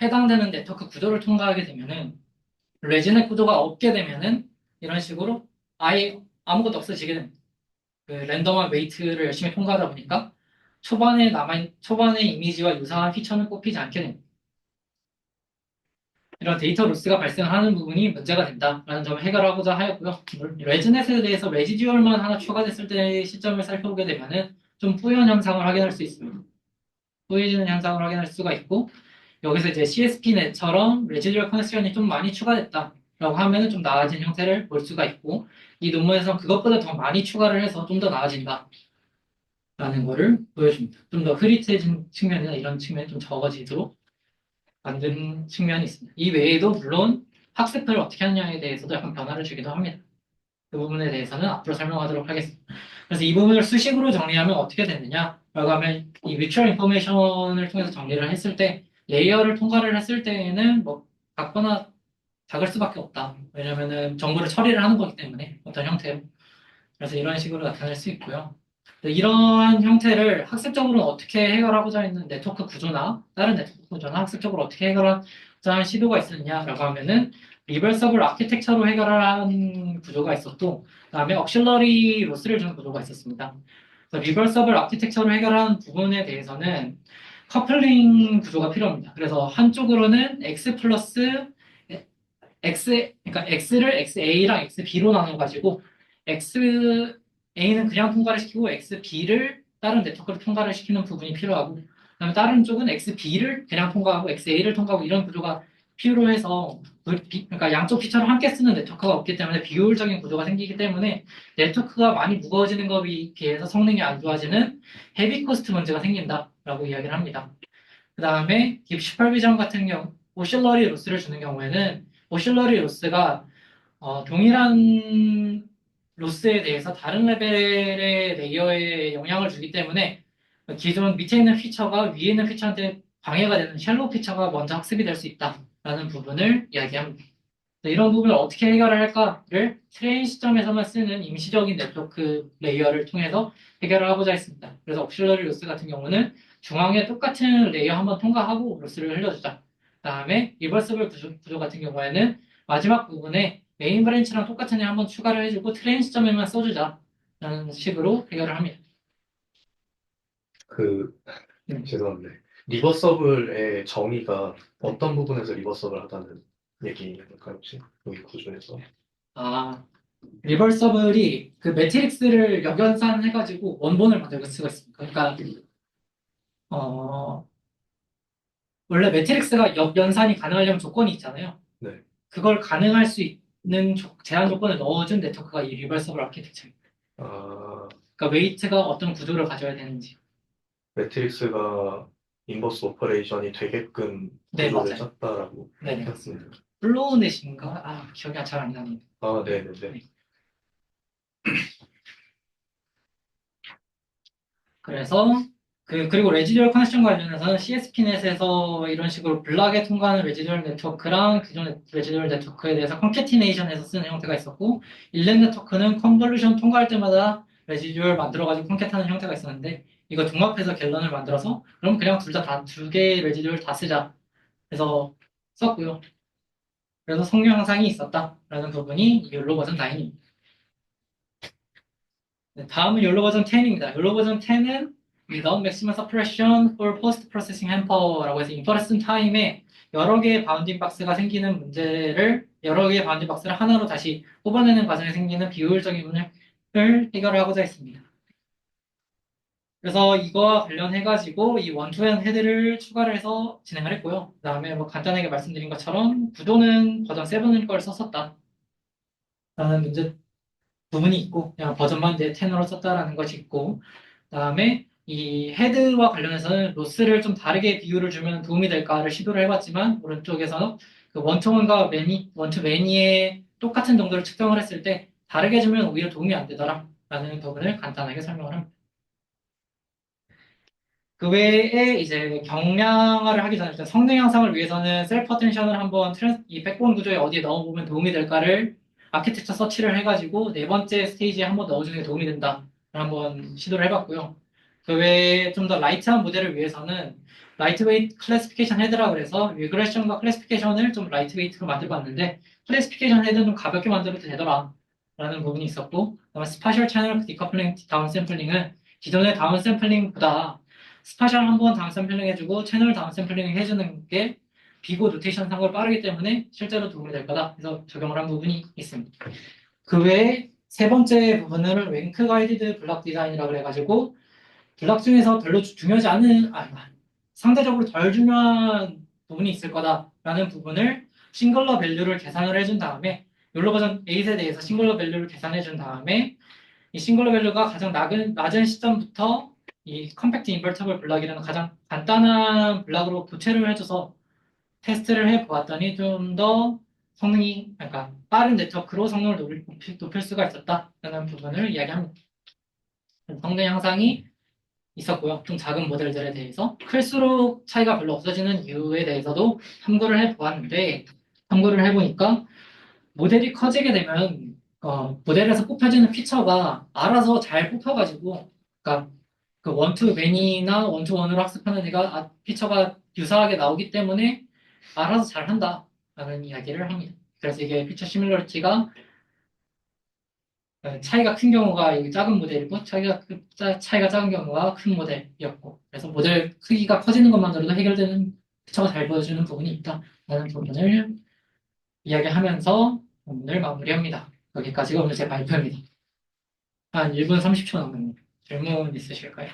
해당되는 네트워크 구조를 통과하게 되면은 레지넷 구조가 없게 되면은 이런 식으로 아예 아무것도 없어지게 됩니다. 그 랜덤한 웨이트를 열심히 통과하다 보니까 초반에 이미지와 유사한 피처는 뽑히지 않게 됩니다. 이런 데이터 로스가 발생하는 부분이 문제가 된다라는 점을 해결하고자 하였고요. 레지넷에 대해서 레지듀얼만 하나 추가됐을 때의 시점을 살펴보게 되면은 좀 뿌연 현상을 확인할 수 있습니다. 뿌여지는 현상을 확인할 수가 있고 여기서 이제 CSP넷처럼 레지듀얼 커넥션이 좀 많이 추가됐다라고 하면은 좀 나아진 형태를 볼 수가 있고 이 논문에서는 그것보다 더 많이 추가를 해서 좀 더 나아진다라는 거를 보여줍니다. 좀 더 흐릿해진 측면이나 이런 측면이 좀 적어지도록 만든 측면이 있습니다. 이 외에도 물론 학습을 어떻게 하느냐에 대해서도 약간 변화를 주기도 합니다. 그 부분에 대해서는 앞으로 설명하도록 하겠습니다. 그래서 이 부분을 수식으로 정리하면 어떻게 되느냐라고 하면 이 뮤추얼 인포메이션을 통해서 정리를 했을 때 레이어를 통과를 했을 때에는 뭐 같거나 작을 수밖에 없다. 왜냐면은 정보를 처리를 하는 거기 때문에 어떤 형태로. 그래서 이런 식으로 나타낼 수 있고요. 이러한 형태를 학습적으로 어떻게 해결하고자 했는 네트워크 구조나 다른 네트워크 구조나 학습적으로 어떻게 해결하자 하는 시도가 있었냐라고 하면은 리버서블 아키텍처로 해결하는 구조가 있었고 그다음에 억실러리 로스를 주는 구조가 있었습니다. 그래서 리버서블 아키텍처로 해결하는 부분에 대해서는 커플링 구조가 필요합니다. 그래서 한쪽으로는 x 플러스 그러니까 x를 xa랑 xb로 나눠가지고 xa는 그냥 통과를 시키고 xb를 다른 네트워크를 통과를 시키는 부분이 필요하고 그다음에 다른 쪽은 xb를 그냥 통과하고 xa를 통과하고 이런 구조가 필요해서 그러니까 양쪽 피처를 함께 쓰는 네트워크가 없기 때문에 비효율적인 구조가 생기기 때문에 네트워크가 많이 무거워지는 것에 비해서 성능이 안 좋아지는 헤비 코스트 문제가 생긴다라고 이야기를 합니다. 그 다음에 딥 슈퍼비전 같은 경우 오실러리 로스를 주는 경우에는 오실러리 로스가 동일한 로스에 대해서 다른 레벨의 레이어에 영향을 주기 때문에 기존 밑에 있는 피처가 위에 있는 피처한테 방해가 되는 샬로우 피처가 먼저 학습이 될 수 있다라는 부분을 이야기합니다. 이런 부분을 어떻게 해결을 할까를 트레인 시점에서만 쓰는 임시적인 네트워크 레이어를 통해서 해결을 하고자 했습니다. 그래서 옥실러리 로스 같은 경우는 중앙에 똑같은 레이어 한번 통과하고 로스를 흘려주자 다음에 리버서블 구조 같은 경우에는 마지막 부분에 메인 브랜치랑 똑같은 애 한번 추가를 해주고 트레인 시점에만 써주자 라는 식으로 해결을 합니다. 그, 음. 죄송한데, 리버서블의 정의가 어떤 부분에서 리버서블 하다는 얘기일까요, 혹시? 여기 구조에서. 리버서블이 그 매트릭스를 역연산해가지고 원본을 만들고 쓰고 있습니다. 그러니까 어, 원래 매트릭스가 역연산이 가능하려면 조건이 있잖아요. 네. 그걸 가능할 수 있는 제한 조건을 넣어준 네트워크가 이 리버서블 아키텍처입니다. 아, 그러니까 웨이트가 어떤 구조를 가져야 되는지. 매트릭스가 인버스 오퍼레이션이 되게끔 네, 구조를 맞아요. 짰다라고 네네. 했습니다. 플로우넷인가? 기억이 잘 안 나네요. 아, 네네네. 네. 그래서 그리고 레지듀얼 커넥션 관련해서는 CSP넷에서 이런 식으로 블락에 통과하는 레지듀얼 네트워크랑 기존 레지듀얼 네트워크에 대해서 컨캐티네이션해서 쓰는 형태가 있었고, 일렉 네트워크는 컨볼루션 통과할 때마다 레지듀얼 만들어가지고 컨캐트하는 형태가 있었는데, 이거 종합해서 갤런을 만들어서 그럼 그냥 두 개의 레지듀얼 다 쓰자 해서 썼고요. 그래서 성능 향상이 있었다라는 부분이 욜로 버전 9입니다. 네, 다음은 욜로 버전 10입니다. 욜로 버전 10은 Without Maximum Suppression for Post Processing Hamper라고 해서 인퍼레슨 타임에 여러 개의 바운딩 박스가 생기는 문제를 여러 개의 바운딩 박스를 하나로 다시 뽑아내는 과정에 생기는 비효율적인 문제를 해결하고자 했습니다. 그래서 이거와 관련해가지고 이 원투앤 헤드를 추가를 해서 진행을 했고요. 그 다음에 뭐 간단하게 말씀드린 것처럼 구조는 버전 7을 걸 썼었다 라는 문제 부분이 있고, 그냥 버전만 이제 10으로 썼다라는 것이 있고, 그다음에 이 헤드와 관련해서는 로스를 좀 다르게 비율을 주면 도움이 될까를 시도를 해봤지만, 오른쪽에서 그 원투원과 원투 매니의 똑같은 정도를 측정을 했을 때 다르게 주면 오히려 도움이 안 되더라라는 부분을 간단하게 설명을 합니다. 그 외에 이제 경량화를 하기 전에 일단 성능 향상을 위해서는 셀프 어텐션을 한번 이 백본 구조에 어디에 넣어보면 도움이 될까를 아키텍처 서치를 해가지고 네 번째 스테이지에 한번 넣어주는 게 도움이 된다. 한번 시도를 해봤고요. 그 외에 좀 더 라이트한 모델을 위해서는 라이트웨이트 클래시피케이션 헤드라 그래서 리그레션과 클래시피케이션을 좀 라이트웨이트로 만들어봤는데, 클래시피케이션 헤드는 좀 가볍게 만들어도 되더라 라는 부분이 있었고, 그다음에 스파셜 채널 디커플링 다운 샘플링은 기존의 다운 샘플링보다 스파셜 한번 다운 샘플링 해주고 채널 다운 샘플링 해주는 게 비고 노테이션 상으로 빠르기 때문에 실제로 도움이 될 거다. 그래서 적용을 한 부분이 있습니다. 그 외에 세 번째 부분은 랭크 가이디드 블럭 디자인이라고 해가지고 블럭 중에서 별로 중요하지 않은, 상대적으로 덜 중요한 부분이 있을 거다라는 부분을 싱글러 밸류를 계산을 해준 다음에, 욜로 버전 8에 대해서 싱글러 밸류를 계산해 준 다음에 이 싱글러 밸류가 가장 낮은 시점부터 이 컴팩트 인버터블 블락이라는 가장 간단한 블락으로 교체를 해줘서 테스트를 해보았더니 좀 더 성능이, 그러니까 빠른 네트워크로 성능을 높일 수가 있었다라는 부분을 이야기합니다. 성능 향상이 있었고요. 좀 작은 모델들에 대해서 클수록 차이가 별로 없어지는 이유에 대해서도 탐구를 해보았는데, 탐구를 해보니까 모델이 커지게 되면 모델에서 뽑혀지는 피처가 알아서 잘 뽑혀가지고, 그러니까 그 원투 매니나 원투 원으로 학습하는 애가 피처가 유사하게 나오기 때문에 알아서 잘한다라는 이야기를 합니다. 그래서 이게 피처 시뮬러리티가 차이가 큰 경우가 여기 작은 모델이고 차이가 작은 경우가 큰 모델이었고, 그래서 모델 크기가 커지는 것만으로도 해결되는 피처가 잘 보여주는 부분이 있다라는 부분을 이야기하면서 오늘 마무리합니다. 여기까지가 오늘 제 발표입니다. 한 1분 30초 남았네요. 질문 있으실까요?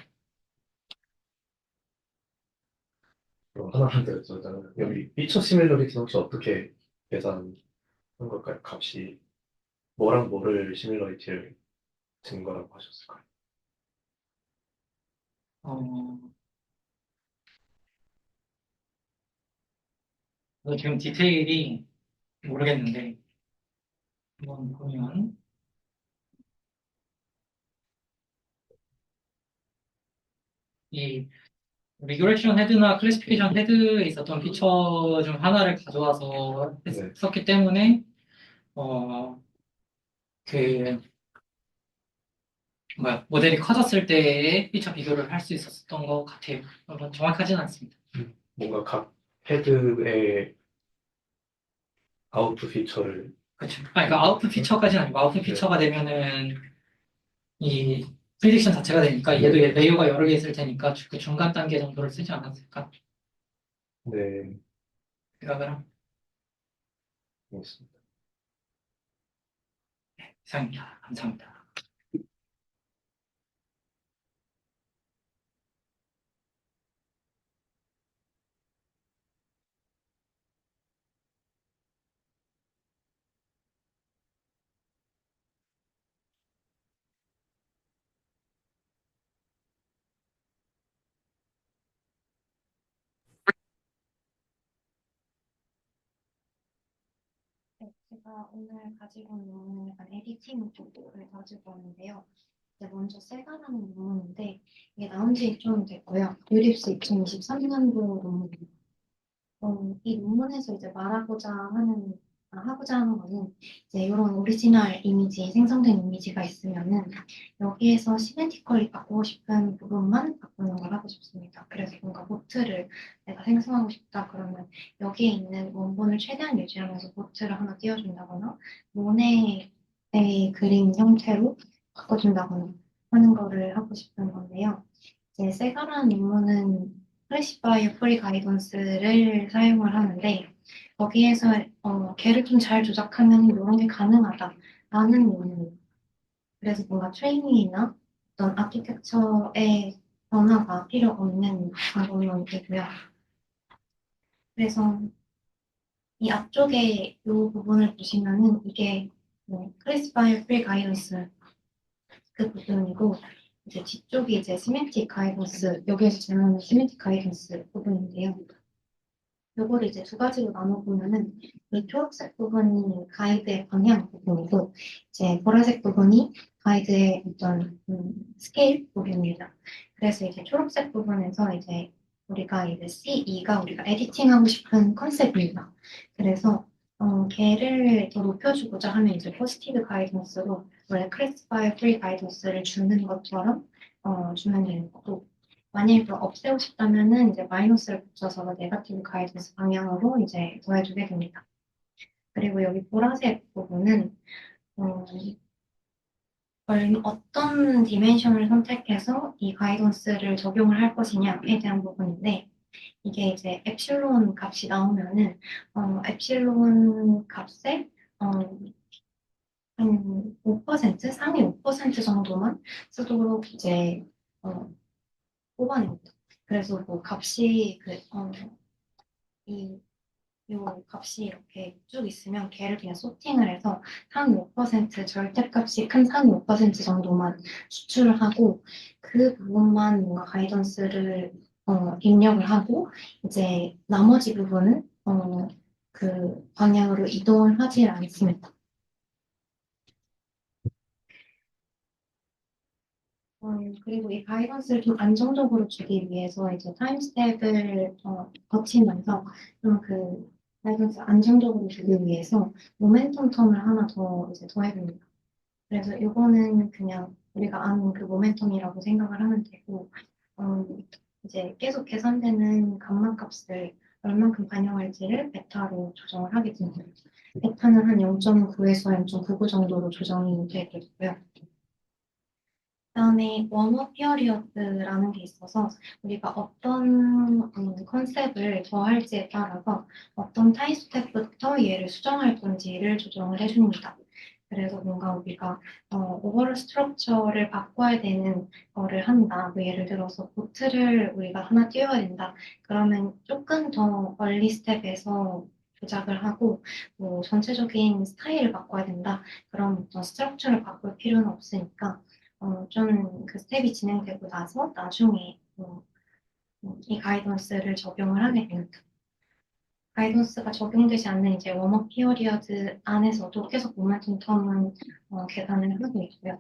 그럼 하나만 더 여쭤보자면, 여기 피처 시뮬러리티는 혹시 어떻게 계산한 걸까요? 값이 뭐랑 뭐를 시뮬러리티를 증거라고 하셨을까요? 어, 이거 지금 디테일이 모르겠는데, 한번 보면, 이 리그레션 헤드나 클래시피케이션 헤드에 있었던 피처 중 하나를 가져와서 네. 썼기 때문에, 어, 그, 모델이 커졌을 때의 피처 비교를 할 수 있었던 것 같아요. 정확하지는 않습니다. 뭔가 각 헤드의 아웃풋 피처를 그렇죠. 그러니까 아웃풋 피처까지는 아니고 아웃풋 네. 피처가 되면은 이 프리딕션 자체가 되니까 얘도 레이어가 여러 개 있을 테니까 그 중간 단계 정도를 쓰지 않았을까 네, 생각을 합니다. 알겠습니다. 이상입니다. 감사합니다. 네, 제가 오늘 가지고 있는 논문은 약간 에디팅 쪽을 가지고 왔는데요. 이제 먼저 세가라는 논문인데 이게 나온 지 좀 됐고요. 유립스 2023년도 논문입니다. 이 논문에서 이제 하고자 하는 거는 이제 이런 오리지널 이미지, 생성된 이미지가 있으면은 여기에서 시멘티컬리 바꾸고 싶은 부분만 바꾸는 걸 하고 싶습니다. 그래서 뭔가 보트를 내가 생성하고 싶다 그러면 여기에 있는 원본을 최대한 유지하면서 보트를 하나 띄워준다거나 모네의 그림 형태로 바꿔준다거나 하는 거를 하고 싶은 건데요. 이제 세가라는 논문은 클래시파이어 프리 가이던스를 사용을 하는데 거기에서 걔를 좀 잘 조작하면 이런 게 가능하다라는 논문입니다. 그래서 뭔가 트레이닝이나 어떤 아키텍처의 변화가 필요 없는 논문이고요. 그래서 이 앞쪽에 이 부분을 보시면은 이게 클래시파이어 프리 가이던스 그 부분이고 이제 뒤쪽이 이제 시멘틱 가이던스 여기에서 제외하는 시멘틱 가이던스 부분인데요. 요거를 이제 두 가지로 나눠보면은 이 초록색 부분이 가이드의 방향 부분이고 이제 보라색 부분이 가이드의 어떤 스케일 부분입니다. 그래서 이제 초록색 부분에서 이제 우리가 이제 C2가 우리가 에디팅하고 싶은 컨셉입니다. 그래서 걔를 더 높여주고자 하면 이제 포지티브 가이던스로 원래 클래시파이어 프리 가이던스를 주는 것처럼 주면 되는 거고 만약에 그걸 없애고 싶다면은 이제 마이너스를 붙여서 네거티브 가이던스 방향으로 이제 더해주게 됩니다. 그리고 여기 보라색 부분은 어, 어떤 디멘션을 선택해서 이 가이던스를 적용을 할 것이냐에 대한 부분인데 이게 이제 엡실론 값이 나오면은 엡실론 값에 한 5%, 상위 5% 정도만 쓰도록 이제 뽑아냅니다. 그래서 뭐 값이 요 값이 이렇게 쭉 있으면 걔를 그냥 소팅을 해서 상위 5% 절대값이 큰 상위 5% 정도만 수출을 하고 그 부분만 뭔가 가이던스를 입력을 하고 이제 나머지 부분은 그 방향으로 이동을 하지 않습니다. 그리고 이 가이던스를 좀 안정적으로 주기 위해서 이제 타임 스텝을 거치면서 좀 그 가이던스 안정적으로 주기 위해서 모멘텀 텀을 하나 더 이제 더해봅니다. 그래서 이거는 그냥 우리가 아는 그 모멘텀이라고 생각을 하면 되고 이제 계속 계산되는 감마 값을 얼만큼 반영할지를 베타로 조정을 하게 됩니다. 베타는 한 0.9에서 0.99 정도로 조정이 되고요. 그다음에 웜업 피어리어드라는 게 있어서 우리가 어떤 컨셉을 더할지에 따라서 어떤 타입 스텝부터 얘를 수정할 건지를 조정을 해줍니다. 그래서 뭔가 우리가 오버롤 스트럭처를 바꿔야 되는 거를 한다. 뭐 예를 들어서 보트를 우리가 하나 띄워야 된다. 그러면 조금 더 얼리 스텝에서 조작을 하고 뭐 전체적인 스타일을 바꿔야 된다. 그럼 어떤 스트럭처를 바꿀 필요는 없으니까 좀 그 스텝이 진행되고 나서 나중에 이 가이던스를 적용을 하게 됩니다. 가이던스가 적용되지 않는 이제 웜업 피어리어드 안에서도 계속 모멘텀 텀은 계산을 하고 있고요.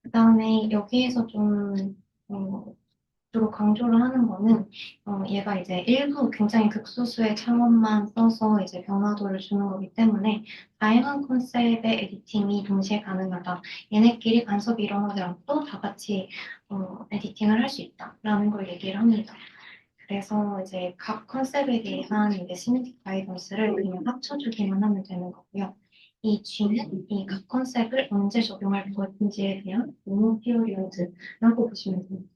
그다음에 여기에서 좀 주로 강조를 하는 거는 얘가 이제 일부 굉장히 극소수의 창원만 써서 이제 변화도를 주는 거기 때문에 다양한 컨셉의 에디팅이 동시에 가능하다. 얘네끼리 간섭이 일어나지 않고 다 같이 에디팅을 할 수 있다라는 걸 얘기를 합니다. 그래서 이제 각 컨셉에 대한 이제 시멘틱 가이던스를 그냥 합쳐주기만 하면 되는 거고요. 이 G는 이 각 컨셉을 언제 적용할 것인지에 대한 모노 피어리어드라고 보시면 됩니다.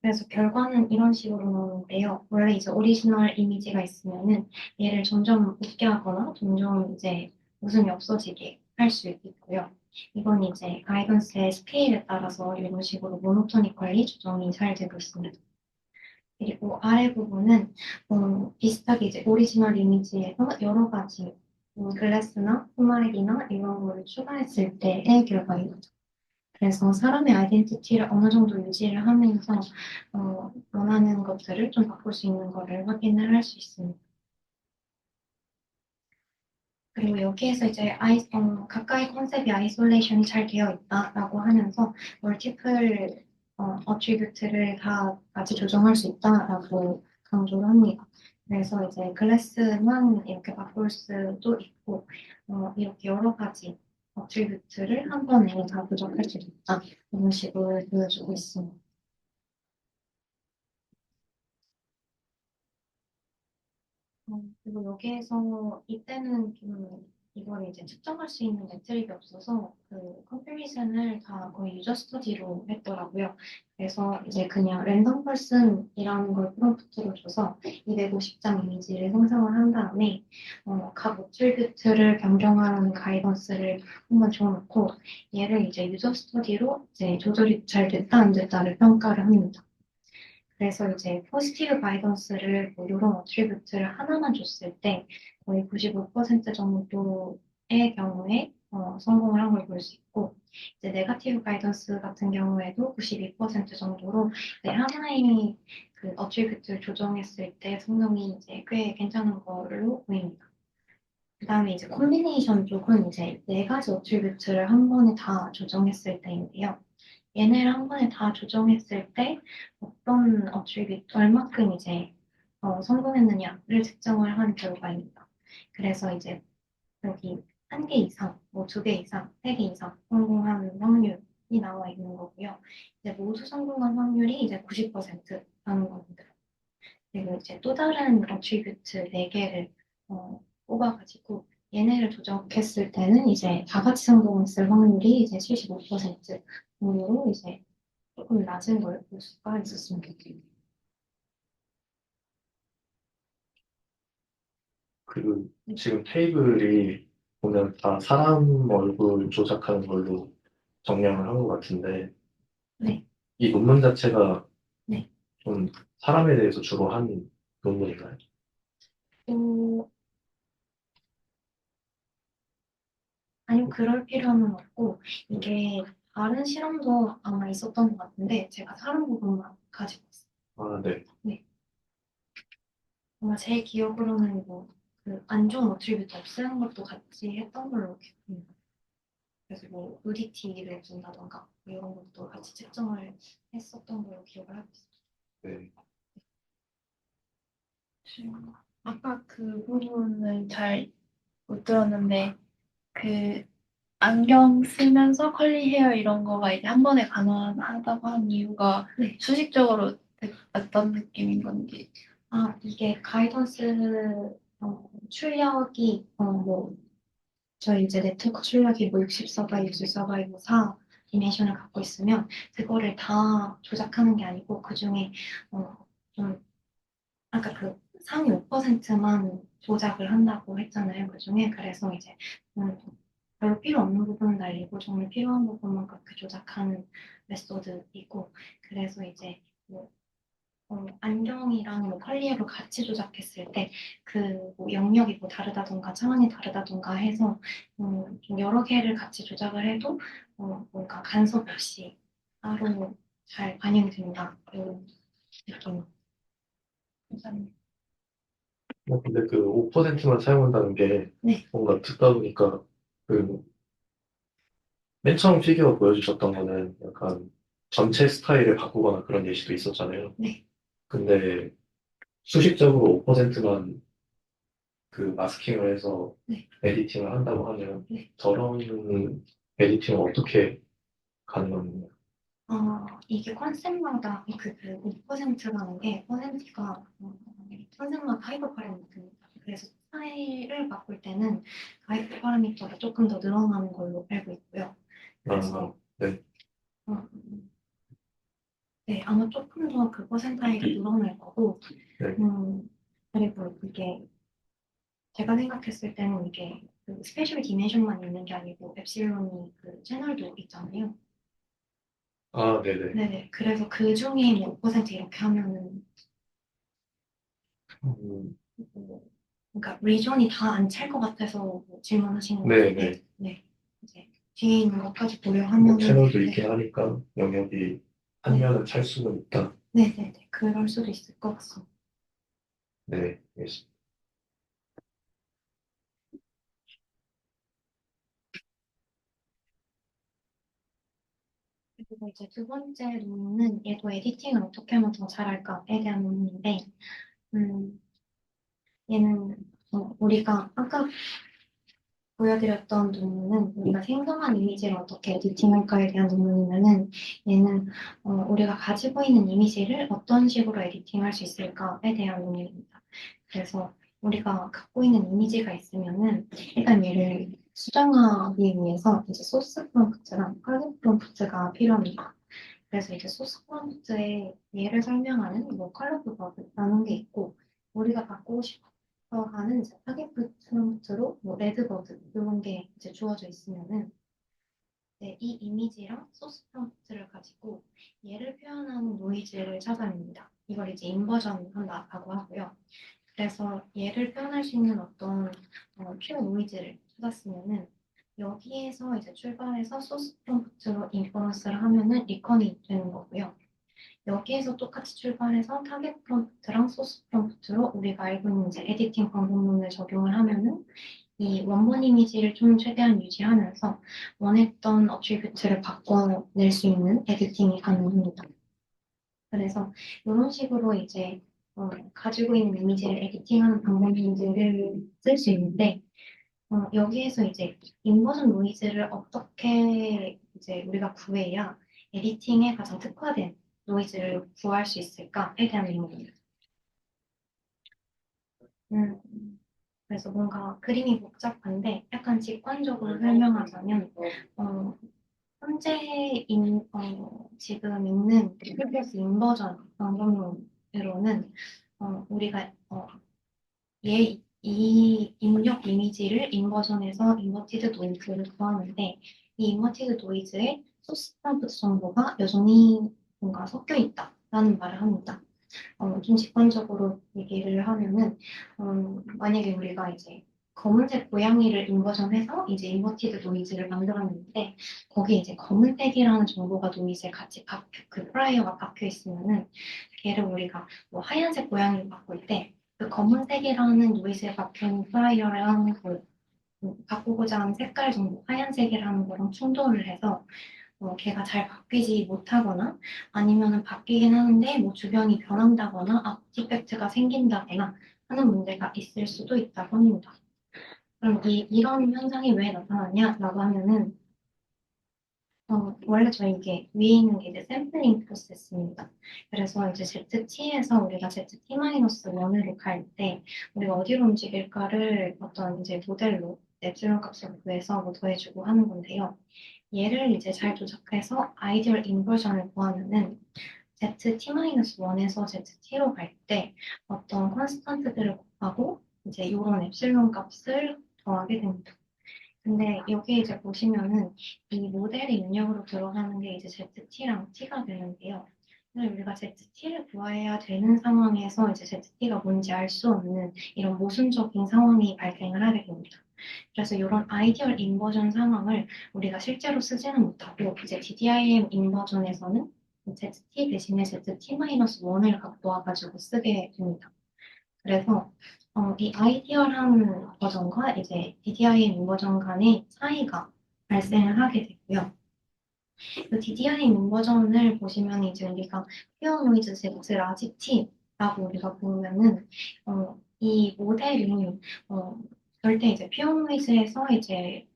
그래서 결과는 이런 식으로 나오는데요. 원래 이제 오리지널 이미지가 있으면은 얘를 점점 웃게 하거나 점점 이제 웃음이 없어지게 할 수 있고요. 이건 이제 가이던스의 스케일에 따라서 이런 식으로 모노토니컬리 조정이 잘 되고 있습니다. 그리고 아래 부분은 비슷하게 이제 오리지널 이미지에서 여러 가지 글래스나 포말이나 이런 거를 추가했을 때의 결과입니다. 그래서 사람의 아이덴티티를 어느 정도 유지를 하면서 원하는 것들을 좀 바꿀 수 있는 거를 확인을 할 수 있습니다. 그리고 여기에서 이제 가까이 컨셉이 아이솔레이션이 잘 되어 있다라고 하면서 멀티플 어트리뷰트를 다 같이 조정할 수 있다라고 강조를 합니다. 그래서 이제 클래스만 이렇게 바꿀 수도 있고 이렇게 여러 가지 어트리뷰트를 한 번에 다 조정할 수 있다 이런 식으로 보여주고 있습니다. 그리고 여기에서 이때는 좀 이걸 이제 측정할 수 있는 매트릭이 없어서 그 컴패리즌을 다 거의 유저 스터디로 했더라고요. 그래서 이제 그냥 랜덤 펄슨이라는 걸 프롬프트로 줘서 250장 이미지를 생성을 한 다음에 각 어트리뷰트를 변경하라는 가이던스를 한번 줘놓고 얘를 이제 유저 스터디로 이제 조절이 잘 됐다 안 됐다를 평가를 합니다. 그래서 이제 포지티브 바이던스를 뭐 이런 어트리뷰트를 하나만 줬을 때 거의 95% 정도의 경우에 성공을 한 걸 볼 수 있고 이제 네거티브 가이던스 같은 경우에도 92% 정도로 이제 하나의 그 어트리뷰트를 조정했을 때 성능이 이제 꽤 괜찮은 걸로 보입니다. 그다음에 이제 콤비네이션 쪽은 이제 네 가지 어트리뷰트를 한 번에 다 조정했을 때인데요. 얘네를 한 번에 다 조정했을 때 어떤 어트리뷰트, 얼마큼 이제 성공했느냐를 측정을 한 결과입니다. 그래서 이제 여기 한 개 이상, 뭐 두 개 이상, 세 개 이상 성공한 확률이 나와 있는 거고요. 이제 모두 성공한 확률이 이제 90%라는 겁니다. 그리고 이제 또 다른 어트리뷰트 네 개를 뽑아가지고 얘네를 조정했을 때는 이제 다 같이 성공했을 확률이 이제 75% 정도로 이제 조금 낮은 걸 볼 수가 있었습니다. 그 지금 테이블이 보면 다 사람 얼굴 조작하는 걸로 정량을 한 것 같은데 네. 이 논문 자체가 네. 좀 사람에 대해서 주로 한 논문인가요? 또 아니요, 그럴 필요는 없고 이게 다른 실험도 아마 있었던 것 같은데 제가 사람 부분만 가지고 있어요. 아, 네. 네. 아마 제 기억으로는 그 안 좋은 어트리뷰트 없애는 것도 같이 했던 걸로 기억합니다. 그래서 뭐 누디티를 준다던가 뭐 이런 것도 같이 측정을 했었던 걸로 기억을 하고 있어요. 네. 아까 그 부분을 잘 못 들었는데, 그 안경 쓰면서 컬리 헤어 이런 거가 이제 한 번에 가능하다고 한 이유가 네. 수직적으로 어떤 느낌인 건지. 아, 이게 가이던스 출력이 뭐 저희 이제 네트워크 출력이 뭐 64바이, 64바이, 뭐 4 디멘션을 갖고 있으면 그거를 다 조작하는 게 아니고 그 중에 좀 아까 그 상위 5%만 조작을 한다고 했잖아요. 그 중에 그래서 이제 별로 필요 없는 부분은 날리고 정말 필요한 부분만 그렇게 조작하는 메소드이고 그래서 이제 뭐 안경이랑 뭐 컬리어를 같이 조작했을 때 그 뭐 영역이 뭐 다르다던가 차원이 다르다던가 해서 좀 여러 개를 같이 조작을 해도 뭔가 간섭 없이 따로 잘 반영이 된다 이런 느낌. 감사합니다. 근데 그 5%만 사용한다는 게 네. 뭔가 듣다 보니까 그 맨 처음 피규어 보여주셨던 거는 약간 전체 스타일을 바꾸거나 그런 예시도 있었잖아요. 네. 근데 수식적으로 5%만 그 마스킹을 해서 네. 에디팅을 한다고 하면 네. 저런 에디팅은 어떻게 가능합니까? 이게 컨셉마다 그 5%라는 게 퍼센트가 컨셉마다 하이퍼 파라미터입니다. 그래서 차이를 바꿀 때는 하이퍼 파라미터가 조금 더 늘어나는 걸로 알고 있고요. 그래서 네. 어, 네, 아마 조금 더 그 퍼센타일이 늘어날 거고, 네. 그리고 이게 제가 생각했을 때는 이게 그 스페셜 디멘션만 있는 게 아니고 엡실론이 그 채널도 있잖아요. 아, 네네. 네네. 그래서 그 중에 뭐 5% 이렇게 하면은 음, 그러니까 리전이 다 안 찰 것 같아서 뭐 질문하시는 네, 건데, 네. 네. 이제 뒤에 있는 것까지 뭐 고려하면은 채널도 네. 있긴 하니까 영역이 한 면은 찰 수는 있다. 네네네. 그럴 수도 있을 것 같습니다. 네, 알겠습니다. 그리고 이제 두 번째 논문은 얘도 에디팅을 어떻게 하면 더 잘할까에 대한 논문인데, 음, 얘는 우리가 아까 보여드렸던 논문은 우리가 생성한 이미지를 어떻게 에디팅할까에 대한 논문이면은 얘는 우리가 가지고 있는 이미지를 어떤 식으로 에디팅할 수 있을까에 대한 논문입니다. 그래서 우리가 갖고 있는 이미지가 있으면은 일단 얘를 수정하기 위해서 이제 소스 프롬프트랑 타겟 프롬프트가 필요합니다. 그래서 이제 소스 프롬프트에 얘를 설명하는 뭐 컬러 버드라는 게 있고 우리가 갖고 싶어 하는 이제 타겟 프롬프트로 뭐 레드버드 이런 게 이제 주어져 있으면은 네, 이 이미지랑 소스 프롬프트를 가지고 얘를 표현하는 노이즈를 찾아냅니다. 이걸 이제 인버전 한다고 하고요. 그래서 얘를 표현할 수 있는 어떤 큐 노이즈를 찾았으면은 여기에서 이제 출발해서 소스 프롬프트로 인퍼런스를 하면은 리컨이 되는 거고요. 여기에서 똑같이 출발해서 타겟 프롬프트랑 소스 프롬프트로 우리가 알고 있는 이제 에디팅 방법론을 적용을 하면은 이 원본 이미지를 좀 최대한 유지하면서 원했던 어트리뷰트를 바꿔낼 수 있는 에디팅이 가능합니다. 그래서 이런 식으로 이제 가지고 있는 이미지를 에디팅하는 방법들을 쓸 수 있는데 여기에서 이제 인버전 노이즈를 어떻게 이제 우리가 구해야 에디팅에 가장 특화된 노이즈를 구할 수 있을까에 대한 의문입니다. 음, 그래서 뭔가 그림이 복잡한데 약간 직관적으로 설명하자면 현재 지금 있는 프리비어스 인버전 방법론으로는 우리가 이 입력 이미지를 인버전에서 인버티드 노이즈를 구하는데 이 인버티드 노이즈에 소스 프롬프트 정보가 여전히 뭔가 섞여 있다라는 말을 합니다. 좀 직관적으로 얘기를 하면은 만약에 우리가 이제 검은색 고양이를 인버전해서 이제 인버티드 노이즈를 만들었는데 거기에 이제 검은색이라는 정보가 노이즈에 같이 그 프라이어가 박혀 있으면은 얘를 우리가 뭐 하얀색 고양이를 바꿀 때 그 검은색이라는 노이즈에 박힌 프라이어랑 그 바꾸고자 하는 색깔 정보 하얀색이라는 거랑 충돌을 해서 걔가 잘 바뀌지 못하거나 아니면은 바뀌긴 하는데 뭐 주변이 변한다거나 아티팩트가 생긴다거나 하는 문제가 있을 수도 있다고 합니다. 그럼 이런 현상이 왜 나타나냐라고 하면은 원래 저희 이게 위에 있는 게 이제 샘플링 프로세스입니다. 그래서 이제 ZT에서 우리가 ZT-1으로 갈 때 우리가 어디로 움직일까를 어떤 이제 모델로 nepsilon 값을 구해서 뭐 더해주고 하는 건데요. 얘를 이제 잘 조작해서 아이디얼 인버전을 구하면은 ZT-1에서 ZT로 갈 때 어떤 컨스턴트들을 곱하고 이제 이런 엡실론 값을 더하게 됩니다. 근데 여기 이제 보시면은 이 모델의 입력으로 들어가는 게 이제 ZT랑 T가 되는데요. 근데 우리가 ZT를 구해야 되는 상황에서 이제 ZT가 뭔지 알 수 없는 이런 모순적인 상황이 발생을 하게 됩니다. 그래서 이런 아이디얼 인버전 상황을 우리가 실제로 쓰지는 못하고 이제 DDIM 인버전에서는 ZT 대신에 ZT-1을 갖고 와가지고 쓰게 됩니다. 그래서 이 아이디얼한 버전과 이제 DDIM 버전 간의 차이가 발생을 하게 되고요. 그 DDIM 버전을 보시면 이제 우리가 퓨어 노이즈 Z 라지 T라고 우리가 보면은 이 모델이 절대 이제 퓨어 노이즈에서 이제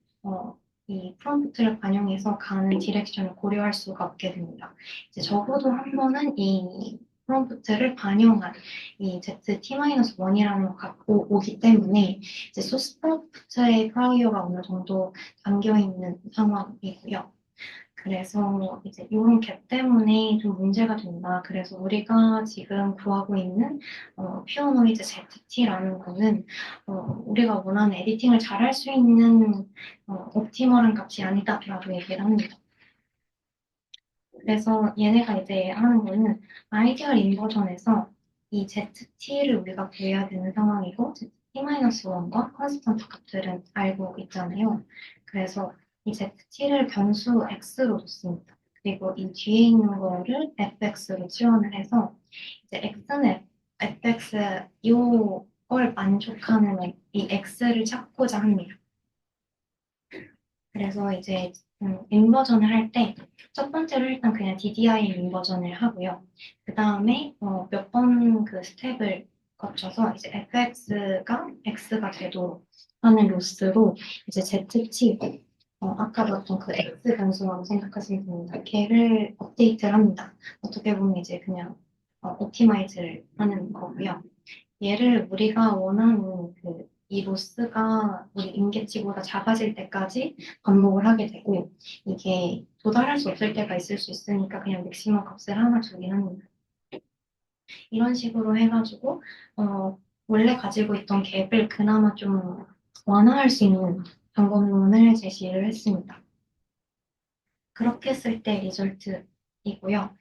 이 프롬프트를 반영해서 가는 디렉션을 고려할 수가 없게 됩니다. 이제 적어도 한 번은 이 프롬프트를 반영한 이 ZT-1이라는 걸 갖고 오기 때문에 이제 소스 프롬프트의 프라이어가 어느 정도 담겨 있는 상황이고요. 그래서 이제 이런 갭 때문에 좀 문제가 된다. 그래서 우리가 지금 구하고 있는 퓨어 노이즈 ZT라는 거는 우리가 원하는 에디팅을 잘할 수 있는 옵티멀한 값이 아니다라고 얘기를 합니다. 그래서 얘네가 이제 하는 거는 아이디얼 인버전에서 이 ZT를 우리가 구해야 되는 상황이고 ZT-1과 컨스턴트 값들은 알고 있잖아요. 그래서 이 ZT를 변수 x로 줬습니다. 그리고 이 뒤에 있는 거를 fx로 지원을 해서 이제 x는 fx 요걸 만족하는 이 x를 찾고자 합니다. 그래서 이제 인버전을 할 때 첫 번째로 일단 그냥 DDI 인버전을 하고요. 그 다음에 몇 번 그 스텝을 거쳐서 이제 fx가 x가 되도록 하는 로스로 이제 ZT 아까 봤던 그 x 변수라고 생각하시면 됩니다. 걔를 업데이트를 합니다. 어떻게 보면 이제 그냥 옵티마이즈를 하는 거고요. 얘를 우리가 원하는 그 이 로스가 우리 임계치보다 작아질 때까지 반복을 하게 되고 이게 도달할 수 없을 때가 있을 수 있으니까 그냥 맥시멈 값을 하나 주긴 합니다. 이런 식으로 해가지고 원래 가지고 있던 갭을 그나마 좀 완화할 수 있는 방법론을 제시를 했습니다. 그렇게 했을 때 리절트이고요.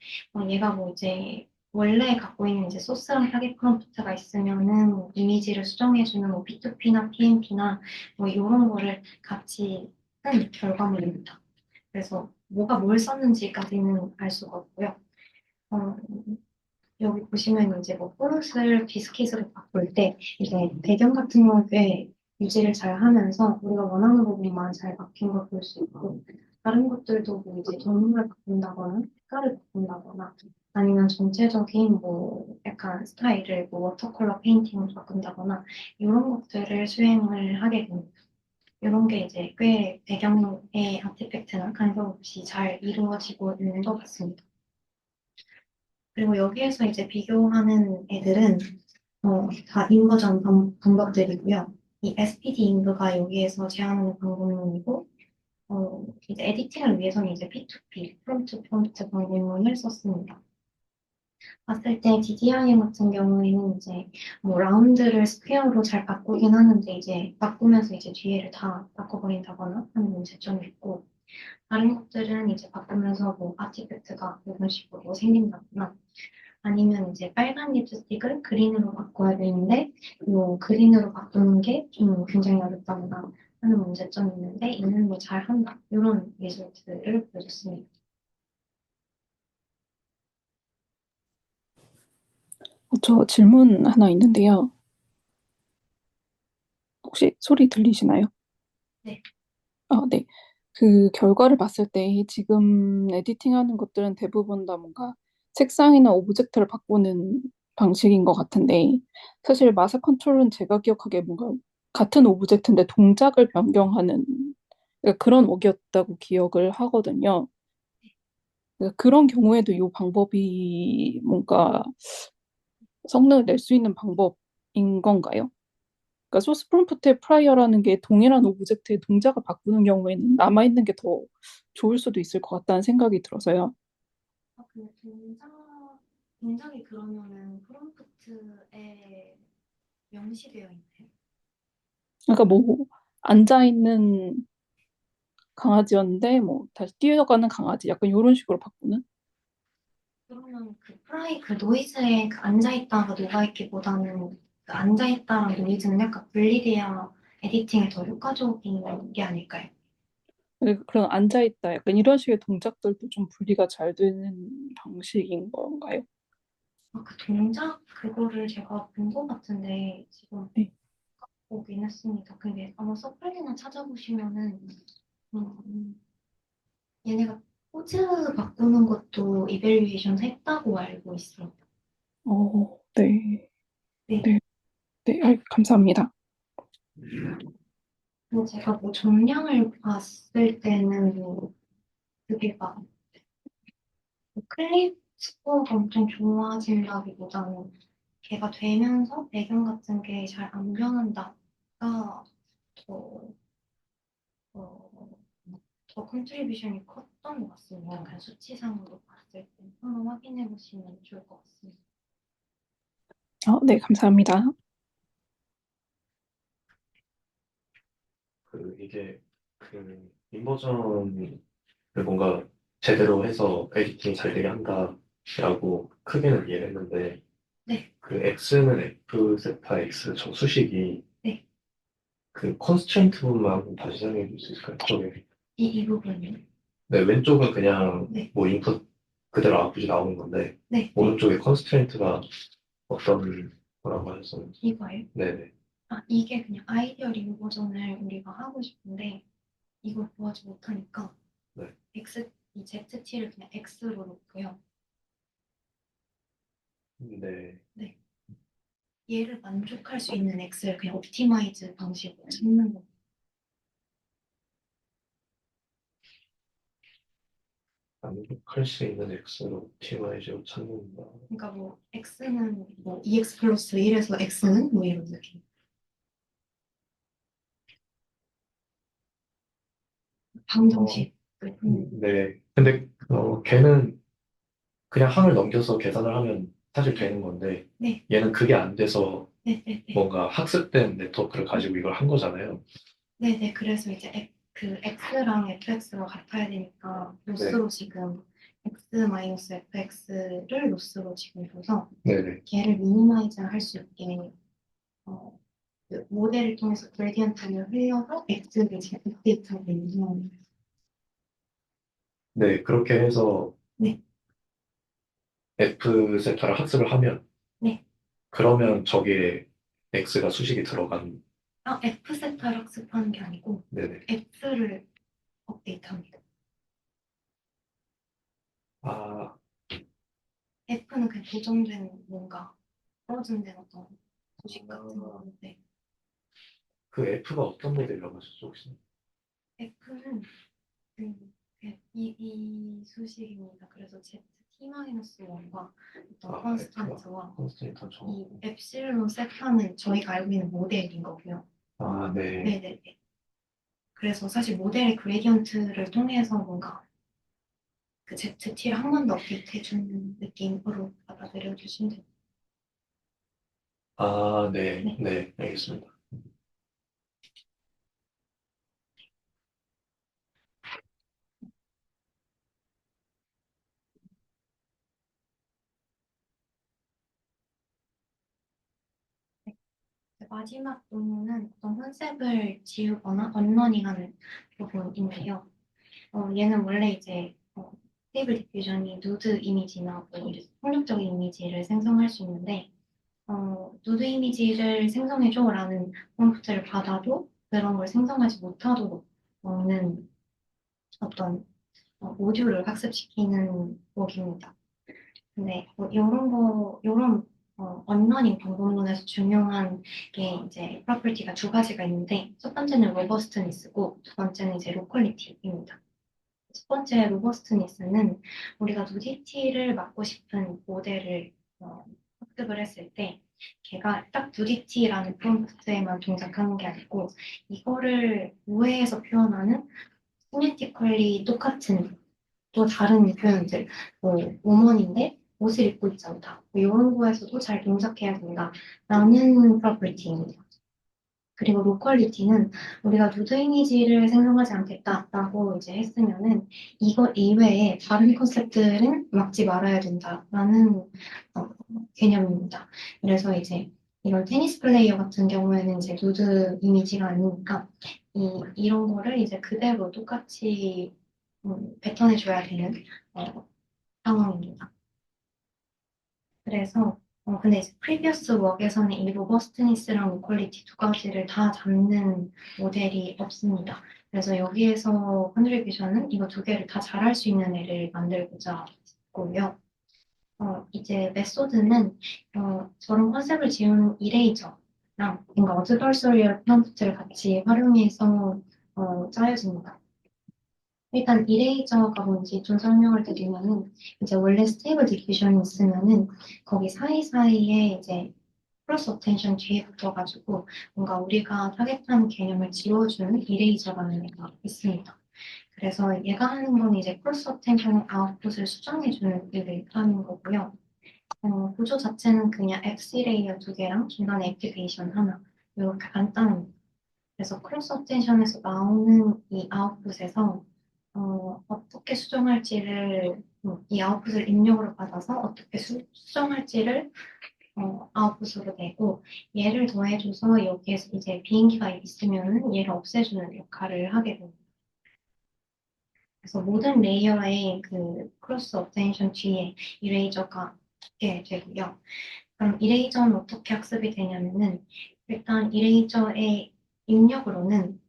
얘가 뭐 이제 원래 갖고 있는 이제 소스랑 타겟 프롬프트가 있으면은 이미지를 수정해주는 뭐 P2P나 PNP나 뭐 이런 거를 같이 쓴 결과물입니다. 그래서 뭐가 뭘 썼는지까지는 알 수가 없고요. 어, 여기 보시면 이제 뭐 폴롯을 비스킷으로 바꿀 때 이제 배경 같은 거에 유지를 잘 하면서 우리가 원하는 부분만 잘 바뀐 걸 볼 수 있고 다른 것들도 뭐 이제 정보를 바꾼다거나 색깔을 바꾼다거나 아니면 전체적인 뭐 약간 스타일을 뭐 워터컬러 페인팅으로 바꾼다거나 이런 것들을 수행을 하게 됩니다. 이런 게 이제 꽤 배경의 아티팩트나 간섭 없이 잘 이루어지고 있는 것 같습니다. 그리고 여기에서 이제 비교하는 애들은 다 인버전 방법들이고요. 이 SPD 인브가 여기에서 제안하는 방법론이고, 이제 에디팅을 위해서는 이제 P2P, 프롬프트 방법론을 썼습니다. 봤을 때 DDIM 같은 경우에는 이제 뭐 라운드를 스퀘어로 잘 바꾸긴 하는데 이제 바꾸면서 이제 뒤에를 다 바꿔버린다거나 하는 문제점이 있고, 다른 것들은 이제 바꾸면서 뭐 아티팩트가 이런 식으로 생긴다거나 아니면 이제 빨간 립스틱을 그린으로 바꿔야 되는데 뭐 그린으로 바꾸는 게 좀 굉장히 어렵다거나 하는 문제점이 있는데 이는 뭐 잘한다 이런 리설트를 보여줬습니다. 저 질문 하나 있는데요. 혹시 소리 들리시나요? 네. 네. 그 결과를 봤을 때 지금 에디팅하는 것들은 대부분 다 뭔가 색상이나 오브젝트를 바꾸는 방식인 것 같은데 사실 마사 컨트롤은 제가 기억하기에 뭔가 같은 오브젝트인데 동작을 변경하는 그러니까 그런 웍이었다고 기억을 하거든요. 그러니까 그런 경우에도 이 방법이 뭔가 성능을 낼 수 있는 방법인 건가요? 그러니까 소스 프롬프트의 프라이어라는 게 동일한 오브젝트의 동작을 바꾸는 경우에는 남아있는 게 더 좋을 수도 있을 것 같다는 생각이 들어서요. 근데 동작이 그러면은 프롬프트에 명시되어 있나요? 그러니까 뭐 앉아있는 강아지였는데 뭐 다시 뛰어가는 강아지 약간 이런 식으로 바꾸는? 그러면 그 노이즈에 그 앉아있다가 녹아있기보다는 그 앉아있다랑 노이즈는 약간 분리돼야 에디팅에 더 효과적인 게 아닐까요? 그런 앉아있다 약간 이런 식의 동작들도 좀 분리가 잘 되는 방식인 건가요? 그 동작 그거를 제가 본 것 같은데 지금 네. 보긴 했습니다. 근데 아마 서플리나 찾아보시면은 얘네가 포즈 바꾸는 것도 이벨리에이션 했다고 알고 있습니다. 네. 네. 네. 네, 감사합니다. 근데 제가 뭐 정량을 봤을 때는 뭐 그게 막 클립 스코어가 엄청 좋아진다기보다는 걔가 되면서 배경 같은 게 잘 안 변한다가 더, 어, 더 컨트리뷰션이 컸던 것 같습니다. 그냥 수치상으로 봤을 때 한번 확인해 보시면 좋을 것 같습니다. 네, 감사합니다. 이게 인버전을 뭔가 제대로 해서 에디팅 잘 되게 한다라고 크게는 이해했는데 네. 그 X는 F 세타 X 저 수식이 네. 그 컨스트레인트 부분만 다시 설명해 줄 수 있을까요? 쪽에. 이 부분이요. 네, 왼쪽은 그냥 네. 뭐 인풋 그대로 아웃풋이 나오는 건데 네. 오른쪽에 컨스트레인트가 어떤 거라고 하셨었는지. 이거예요. 네네. 이게 그냥 아이디어 리뷰 버전을 우리가 하고 싶은데 이걸 구하지 못하니까 네. 이 ZT를 그냥 X로 놓고요. 네. 네. 얘를 만족할 수 있는 X를 그냥 옵티마이즈 방식으로 찾는 거. 만족할 수 있는 X로 옵티마이즈로 찾는다. 그러니까 뭐 X는 뭐 EX 플러스 1에서 X는 뭐 이런 느낌. 방정식. 네. 근데 걔는 그냥 항을 넘겨서 계산을 하면 사실 되는 건데 네. 얘는 그게 안 돼서 네네네. 뭔가 학습된 네트워크를 가지고 이걸 한 거잖아요. 네네. 그래서 이제 그 X랑 FX가 같아야 되니까 로스로 지금 X-FX를 로스로 지금 줘서 네네. 걔를 미니마이즈 할 수 있게 그 모델을 통해서 그레디언트를 흘려서 X를 지금 업데이트하고 있는 상황입니다. 네, 그렇게 해서 네. F 세타를 학습을 하면 네. 그러면 저기에 X가 수식이 들어간. F 세타를 학습하는 게 아니고 네네. X를 업데이트합니다. 아, F는 그냥 고정된 뭔가 프로즌된 어떤 소식 같은 건데 그 F가 어떤 모델이라고 하셨죠, 혹시? F는 이 수식입니다. 그래서 ZT-1과 어떤 컨스탄트와 컨스턴트 이 엡실론 세타는 저희가 알고 있는 모델인 거고요. 네. 네네네. 그래서 사실 모델의 그레디언트를 통해서 뭔가 그 ZT를 한 번 더 업데이트 해주는 느낌으로 받아들여 주시면 됩니다. 네. 네. 네, 알겠습니다. 마지막 논문은 어떤 컨셉을 지우거나 언러닝하는 부분인데요. 얘는 원래 이제 스테이블 디퓨전이 누드 이미지나 뭐 폭력적인 이미지를 생성할 수 있는데 누드 이미지를 생성해줘라는 프롬프트를 받아도 그런 걸 생성하지 못하도록 먹는 어떤 모듈을 학습시키는 목입니다. 근데 뭐 이런 언러닝 방법론에서 중요한 게 이제 프로퍼티가 두 가지가 있는데 첫 번째는 로버스트니스고 두 번째는 이제 로컬리티입니다. 첫 번째 로버스트니스는 우리가 누디티를 막고 싶은 모델을 학습을 했을 때 걔가 딱 누디티라는 프롬프트에만 동작하는 게 아니고 이거를 우회해서 표현하는 시네티컬리 똑같은 또 다른 표현들 뭐 우먼인데 옷을 입고 있지 않다 뭐 이런 거에서도 잘 동작해야 된다라는 프로퍼티입니다. 그리고 로컬리티는 우리가 누드 이미지를 생성하지 않겠다라고 이제 했으면은 이거 이외에 다른 컨셉들은 막지 말아야 된다라는 개념입니다. 그래서 이제 이런 테니스 플레이어 같은 경우에는 이제 누드 이미지가 아니니까 이런 거를 이제 그대로 똑같이 뱉어내줘야 되는 상황입니다. 그래서 근데 이제 프리비어스 웍에서는 이 로버스트니스랑 로컬리티 두 가지를 다 잡는 모델이 없습니다. 그래서 여기에서 컨트리뷰션은 이거 두 개를 다 잘할 수 있는 애를 만들고자 했고요. 이제 메소드는 저런 컨셉을 지우는 이레이저 뭔가 어드버서리얼 프롬프트를 같이 활용해서 짜여집니다. 일단 이레이저가 뭔지 좀 설명을 드리면은 이제 원래 스테이블 디퓨전이 있으면은 거기 사이사이에 이제 크로스 어텐션 뒤에 붙어가지고 뭔가 우리가 타겟한 개념을 지워주는 이레이저라는 애가 있습니다. 그래서 얘가 하는 건 이제 크로스 어텐션 아웃풋을 수정해주는 일을 하는 거고요. 구조 자체는 그냥 FC 레이어 두 개랑 중간에 액티베이션 하나 이렇게 간단합니다. 그래서 크로스 어텐션에서 나오는 이 아웃풋에서 어떻게 수정할지를 이 아웃풋을 입력으로 받아서 어떻게 수정할지를 아웃풋으로 내고 얘를 더해줘서 여기에서 이제 비행기가 있으면은 얘를 없애주는 역할을 하게 됩니다. 그래서 모든 레이어의 그 크로스 어텐션 뒤에 이레이저가 붙게 되고요. 그럼 이레이저는 어떻게 학습이 되냐면은 일단 이레이저의 입력으로는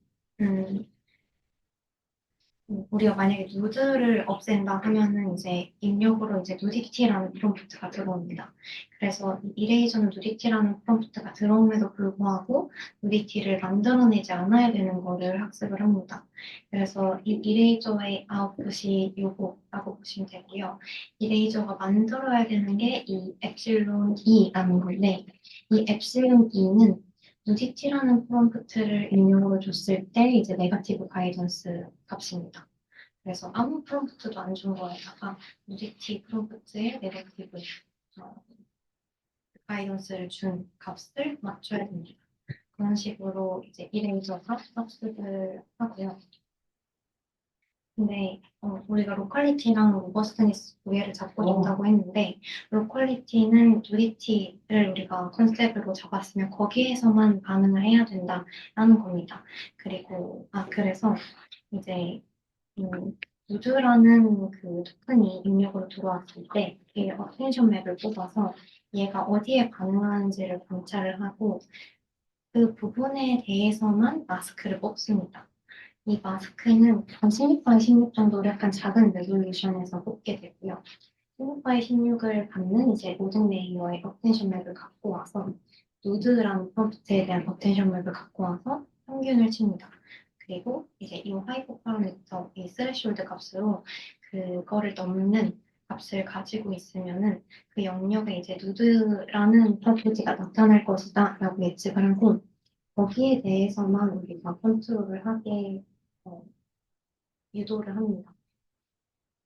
우리가 만약에 누드를 없앤다 하면은 이제 입력으로 이제 누디티라는 프롬프트가 들어옵니다. 그래서 이 이레이저는 누디티라는 프롬프트가 들어옴에도 불구하고 누디티를 만들어내지 않아야 되는 거를 학습을 합니다. 그래서 이 이레이저의 아웃풋이 요거라고 보시면 되고요. 이레이저가 만들어야 되는 게 이 엡실론 E라는 건데 이 엡실론 E는 누디티라는 프롬프트를 입력으로 줬을 때 이제 네거티브 가이던스 값입니다. 그래서 아무 프롬프트도 안 준 거에다가 누디티 프롬프트에 네거티브 어, 가이던스를 준 값을 맞춰야 됩니다. 그런 식으로 이제 이레이저가 학습을 하고요. 근데 우리가 로컬리티랑 로버스트니스 두 개를 잡고 준다고 했는데 로컬리티는 누리티를 우리가 컨셉으로 잡았으면 거기에서만 반응을 해야 된다라는 겁니다. 그리고 그래서 이제 누드라는 그 토큰이 입력으로 들어왔을 때 이 어텐션 맵을 뽑아서 얘가 어디에 반응하는지를 관찰을 하고 그 부분에 대해서만 마스크를 뽑습니다. 이 마스크는 한 16x 16 정도로 약간 작은 레졸루션에서 뽑게 되고요. 16x 16을 받는 이제 모든 레이어의 어텐션 맵을 갖고 와서 누드라는 프롬프트에 대한 어텐션 맵을 갖고 와서 평균을 칩니다. 그리고 이제 이 하이퍼 파라미터, 이 스레시홀드 값으로 그거를 넘는 값을 가지고 있으면은 그 영역에 이제 누드라는 프로퍼티가 나타날 것이다 라고 예측을 하고 거기에 대해서만 우리가 컨트롤을 하게 어, 유도를 합니다.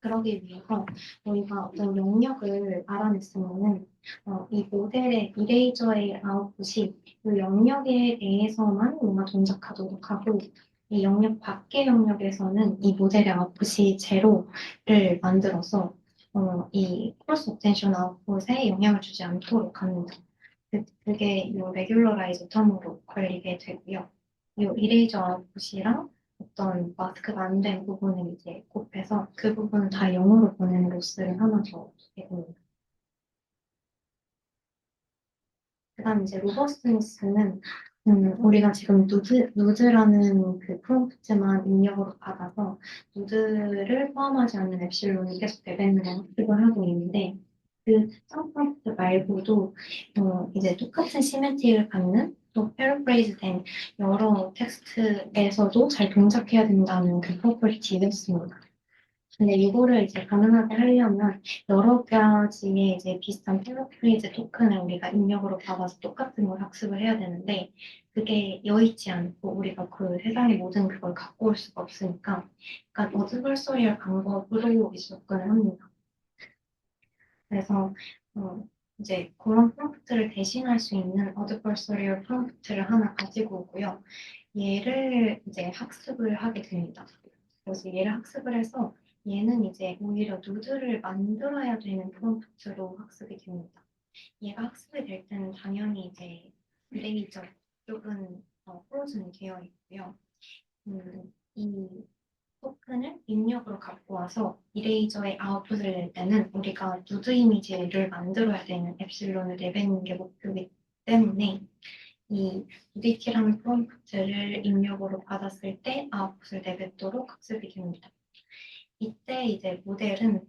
그러기 위해서 우리가 어떤 영역을 알아냈으면은 이 모델의 이레이저의 아웃풋이 이 영역에 대해서만 뭔가 동작하도록 하고 이 영역 밖의 영역에서는 이 모델의 아웃풋이 제로를 만들어서 이 크로스 옵텐션 아웃풋에 영향을 주지 않도록 합니다. 그게 이 레귤러라이즈 텀으로 걸리게 되고요. 이 이레이저 아웃풋이랑 어떤 마스크가 안 된 부분을 이제 곱해서 그 부분을 다 0으로 보내는 로스를 하나 더 주게 됩니다. 그다음 이제 로버스트니스는 우리가 지금 누드라는 그 프롬프트만 입력으로 받아서 누드를 포함하지 않는 엡실론이 계속 대변을 학습을 하고 있는데 그 특정 프롬프트 말고도 이제 똑같은 시멘틱을 갖는 또 패러프레이즈된 여러 텍스트에서도 잘 동작해야 된다는 그 프로퍼티가 있습니다. 근데 이거를 이제 가능하게 하려면 여러 가지의 이제 비슷한 패러프레이즈 토큰을 우리가 입력으로 받아서 똑같은 걸 학습을 해야 되는데 그게 여의치 않고 우리가 그 세상의 모든 그걸 갖고 올 수가 없으니까 약간 어드버서리얼 방법으로 이제 접근을 합니다. 그래서 이제 그런 프롬프트를 대신할 수 있는 어드버서리얼 프롬프트를 하나 가지고 오고요. 얘를 이제 학습을 하게 됩니다. 그래서 얘를 학습을 해서 얘는 이제 오히려 누드를 만들어야 되는 프롬프트로 학습이 됩니다. 얘가 학습이 될 때는 당연히 이제 레이저 쪽은 프로즌이 되어 있고요. 이 토큰을 입력으로 갖고 와서 이레이저의 아웃풋을 낼 때는 우리가 누드 이미지를 만들어야 되는 엡실론을 내뱉는 게 목표이기 때문에 이 UDT라는 프롬프트를 입력으로 받았을 때 아웃풋을 내뱉도록 학습이 됩니다. 이때 이제 모델은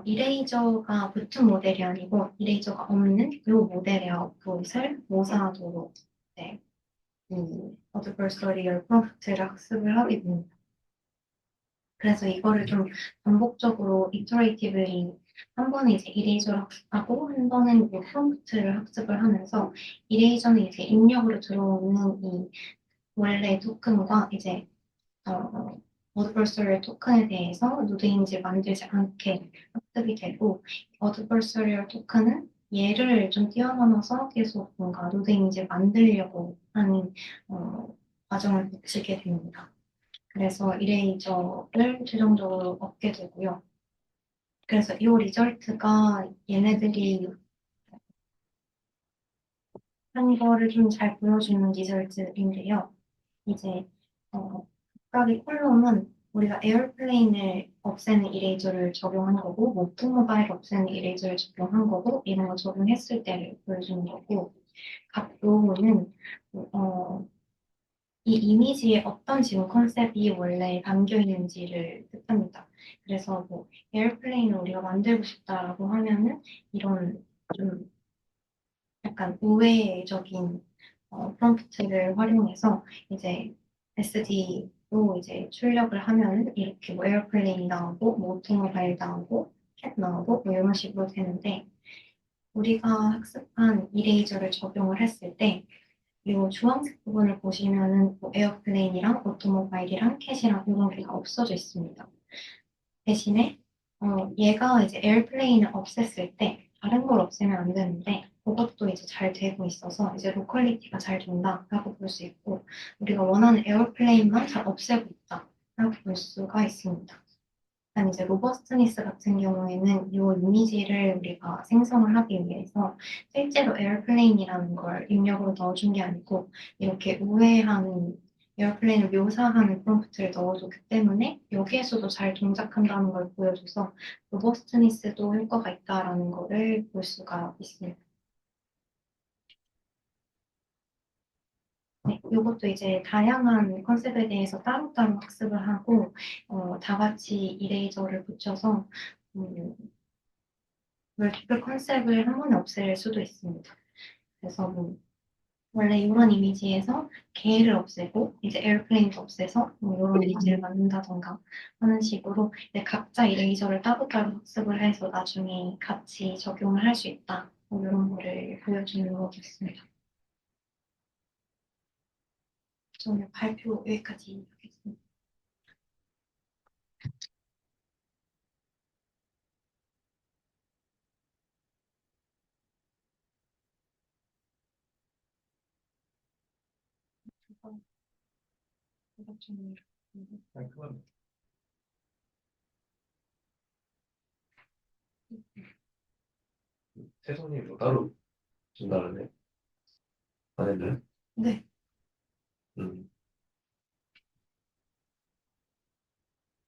이레이저가 붙은 모델이 아니고 이레이저가 없는 이 모델의 아웃풋을 모사하도록 이제 어드버서리얼 프롬프트를 학습을 하게 됩니다. 그래서 이거를 좀 반복적으로 이터레이티브리 한 번은 이제 이레이저를 학습하고 한 번은 뭐 프롬프트를 학습을 하면서 이레이저는 이제 입력으로 들어오는 이 원래 토큰과 이제 어드버서리얼 토큰에 대해서 노드 이미지를 만들지 않게 학습이 되고 어드버서리얼 토큰은 얘를 좀 뛰어넘어서 계속 뭔가 노드 이미지를 만들려고 하는 과정을 거치게 됩니다. 그래서 이레이저를 최종적으로 얻게 되고요. 그래서 이 리절트가 얘네들이 한 거를 좀 잘 보여주는 리절트인데요. 이제 각각의 콜럼은 우리가 에어플레인을 없애는 이레이저를 적용한 거고, 뭐 오토모바일 없애는 이레이저를 적용한 거고, 이런 거 적용했을 때를 보여주는 거고, 각 로우는 이 이미지에 어떤 지금 컨셉이 원래 담겨 있는지를 뜻합니다. 그래서 뭐 에어플레인을 우리가 만들고 싶다라고 하면은 이런 좀 약간 우회적인 프롬프트를 활용해서 이제 SD로 이제 출력을 하면은 이렇게 뭐 에어플레인 나오고 뭐 오토모바일 나오고 캣 나오고 뭐 이런 식으로 되는데 우리가 학습한 이레이저를 적용을 했을 때 이 주황색 부분을 보시면은 뭐 에어플레인이랑 오토모바일이랑 캣이랑 이런 게 다 없어져 있습니다. 대신에 얘가 이제 에어플레인을 없앴을 때 다른 걸 없애면 안 되는데 그것도 이제 잘 되고 있어서 이제 로컬리티가 잘 된다라고 볼 수 있고 우리가 원하는 에어플레인만 잘 없애고 있다라고 볼 수가 있습니다. 일단 이제 로버스트니스 같은 경우에는 이 이미지를 우리가 생성을 하기 위해서 실제로 에어플레인이라는 걸 입력으로 넣어준 게 아니고 이렇게 우회하는 에어플레인을 묘사하는 프롬프트를 넣어줬기 때문에 여기에서도 잘 동작한다는 걸 보여줘서 로버스트니스도 효과가 있다라는 거를 볼 수가 있습니다. 네, 이것도 이제 다양한 컨셉에 대해서 따로따로 학습을 하고 다 같이 이레이저를 붙여서 멀티플 컨셉을 한 번에 없앨 수도 있습니다. 그래서 뭐 원래 이런 이미지에서 개를 없애고 이제 에어플레인도 없애서 뭐 이런 이미지를 만든다던가 하는 식으로 이제 각자 이레이저를 따로따로 학습을 해서 나중에 같이 적용을 할 수 있다. 뭐 이런 거를 보여주는 거겠습니다. 저는 발표 여기까지 하겠습니다. 이거 좀 깔끔합니다. 세손이 뭐 따로 준다는데 안 했나요? 네.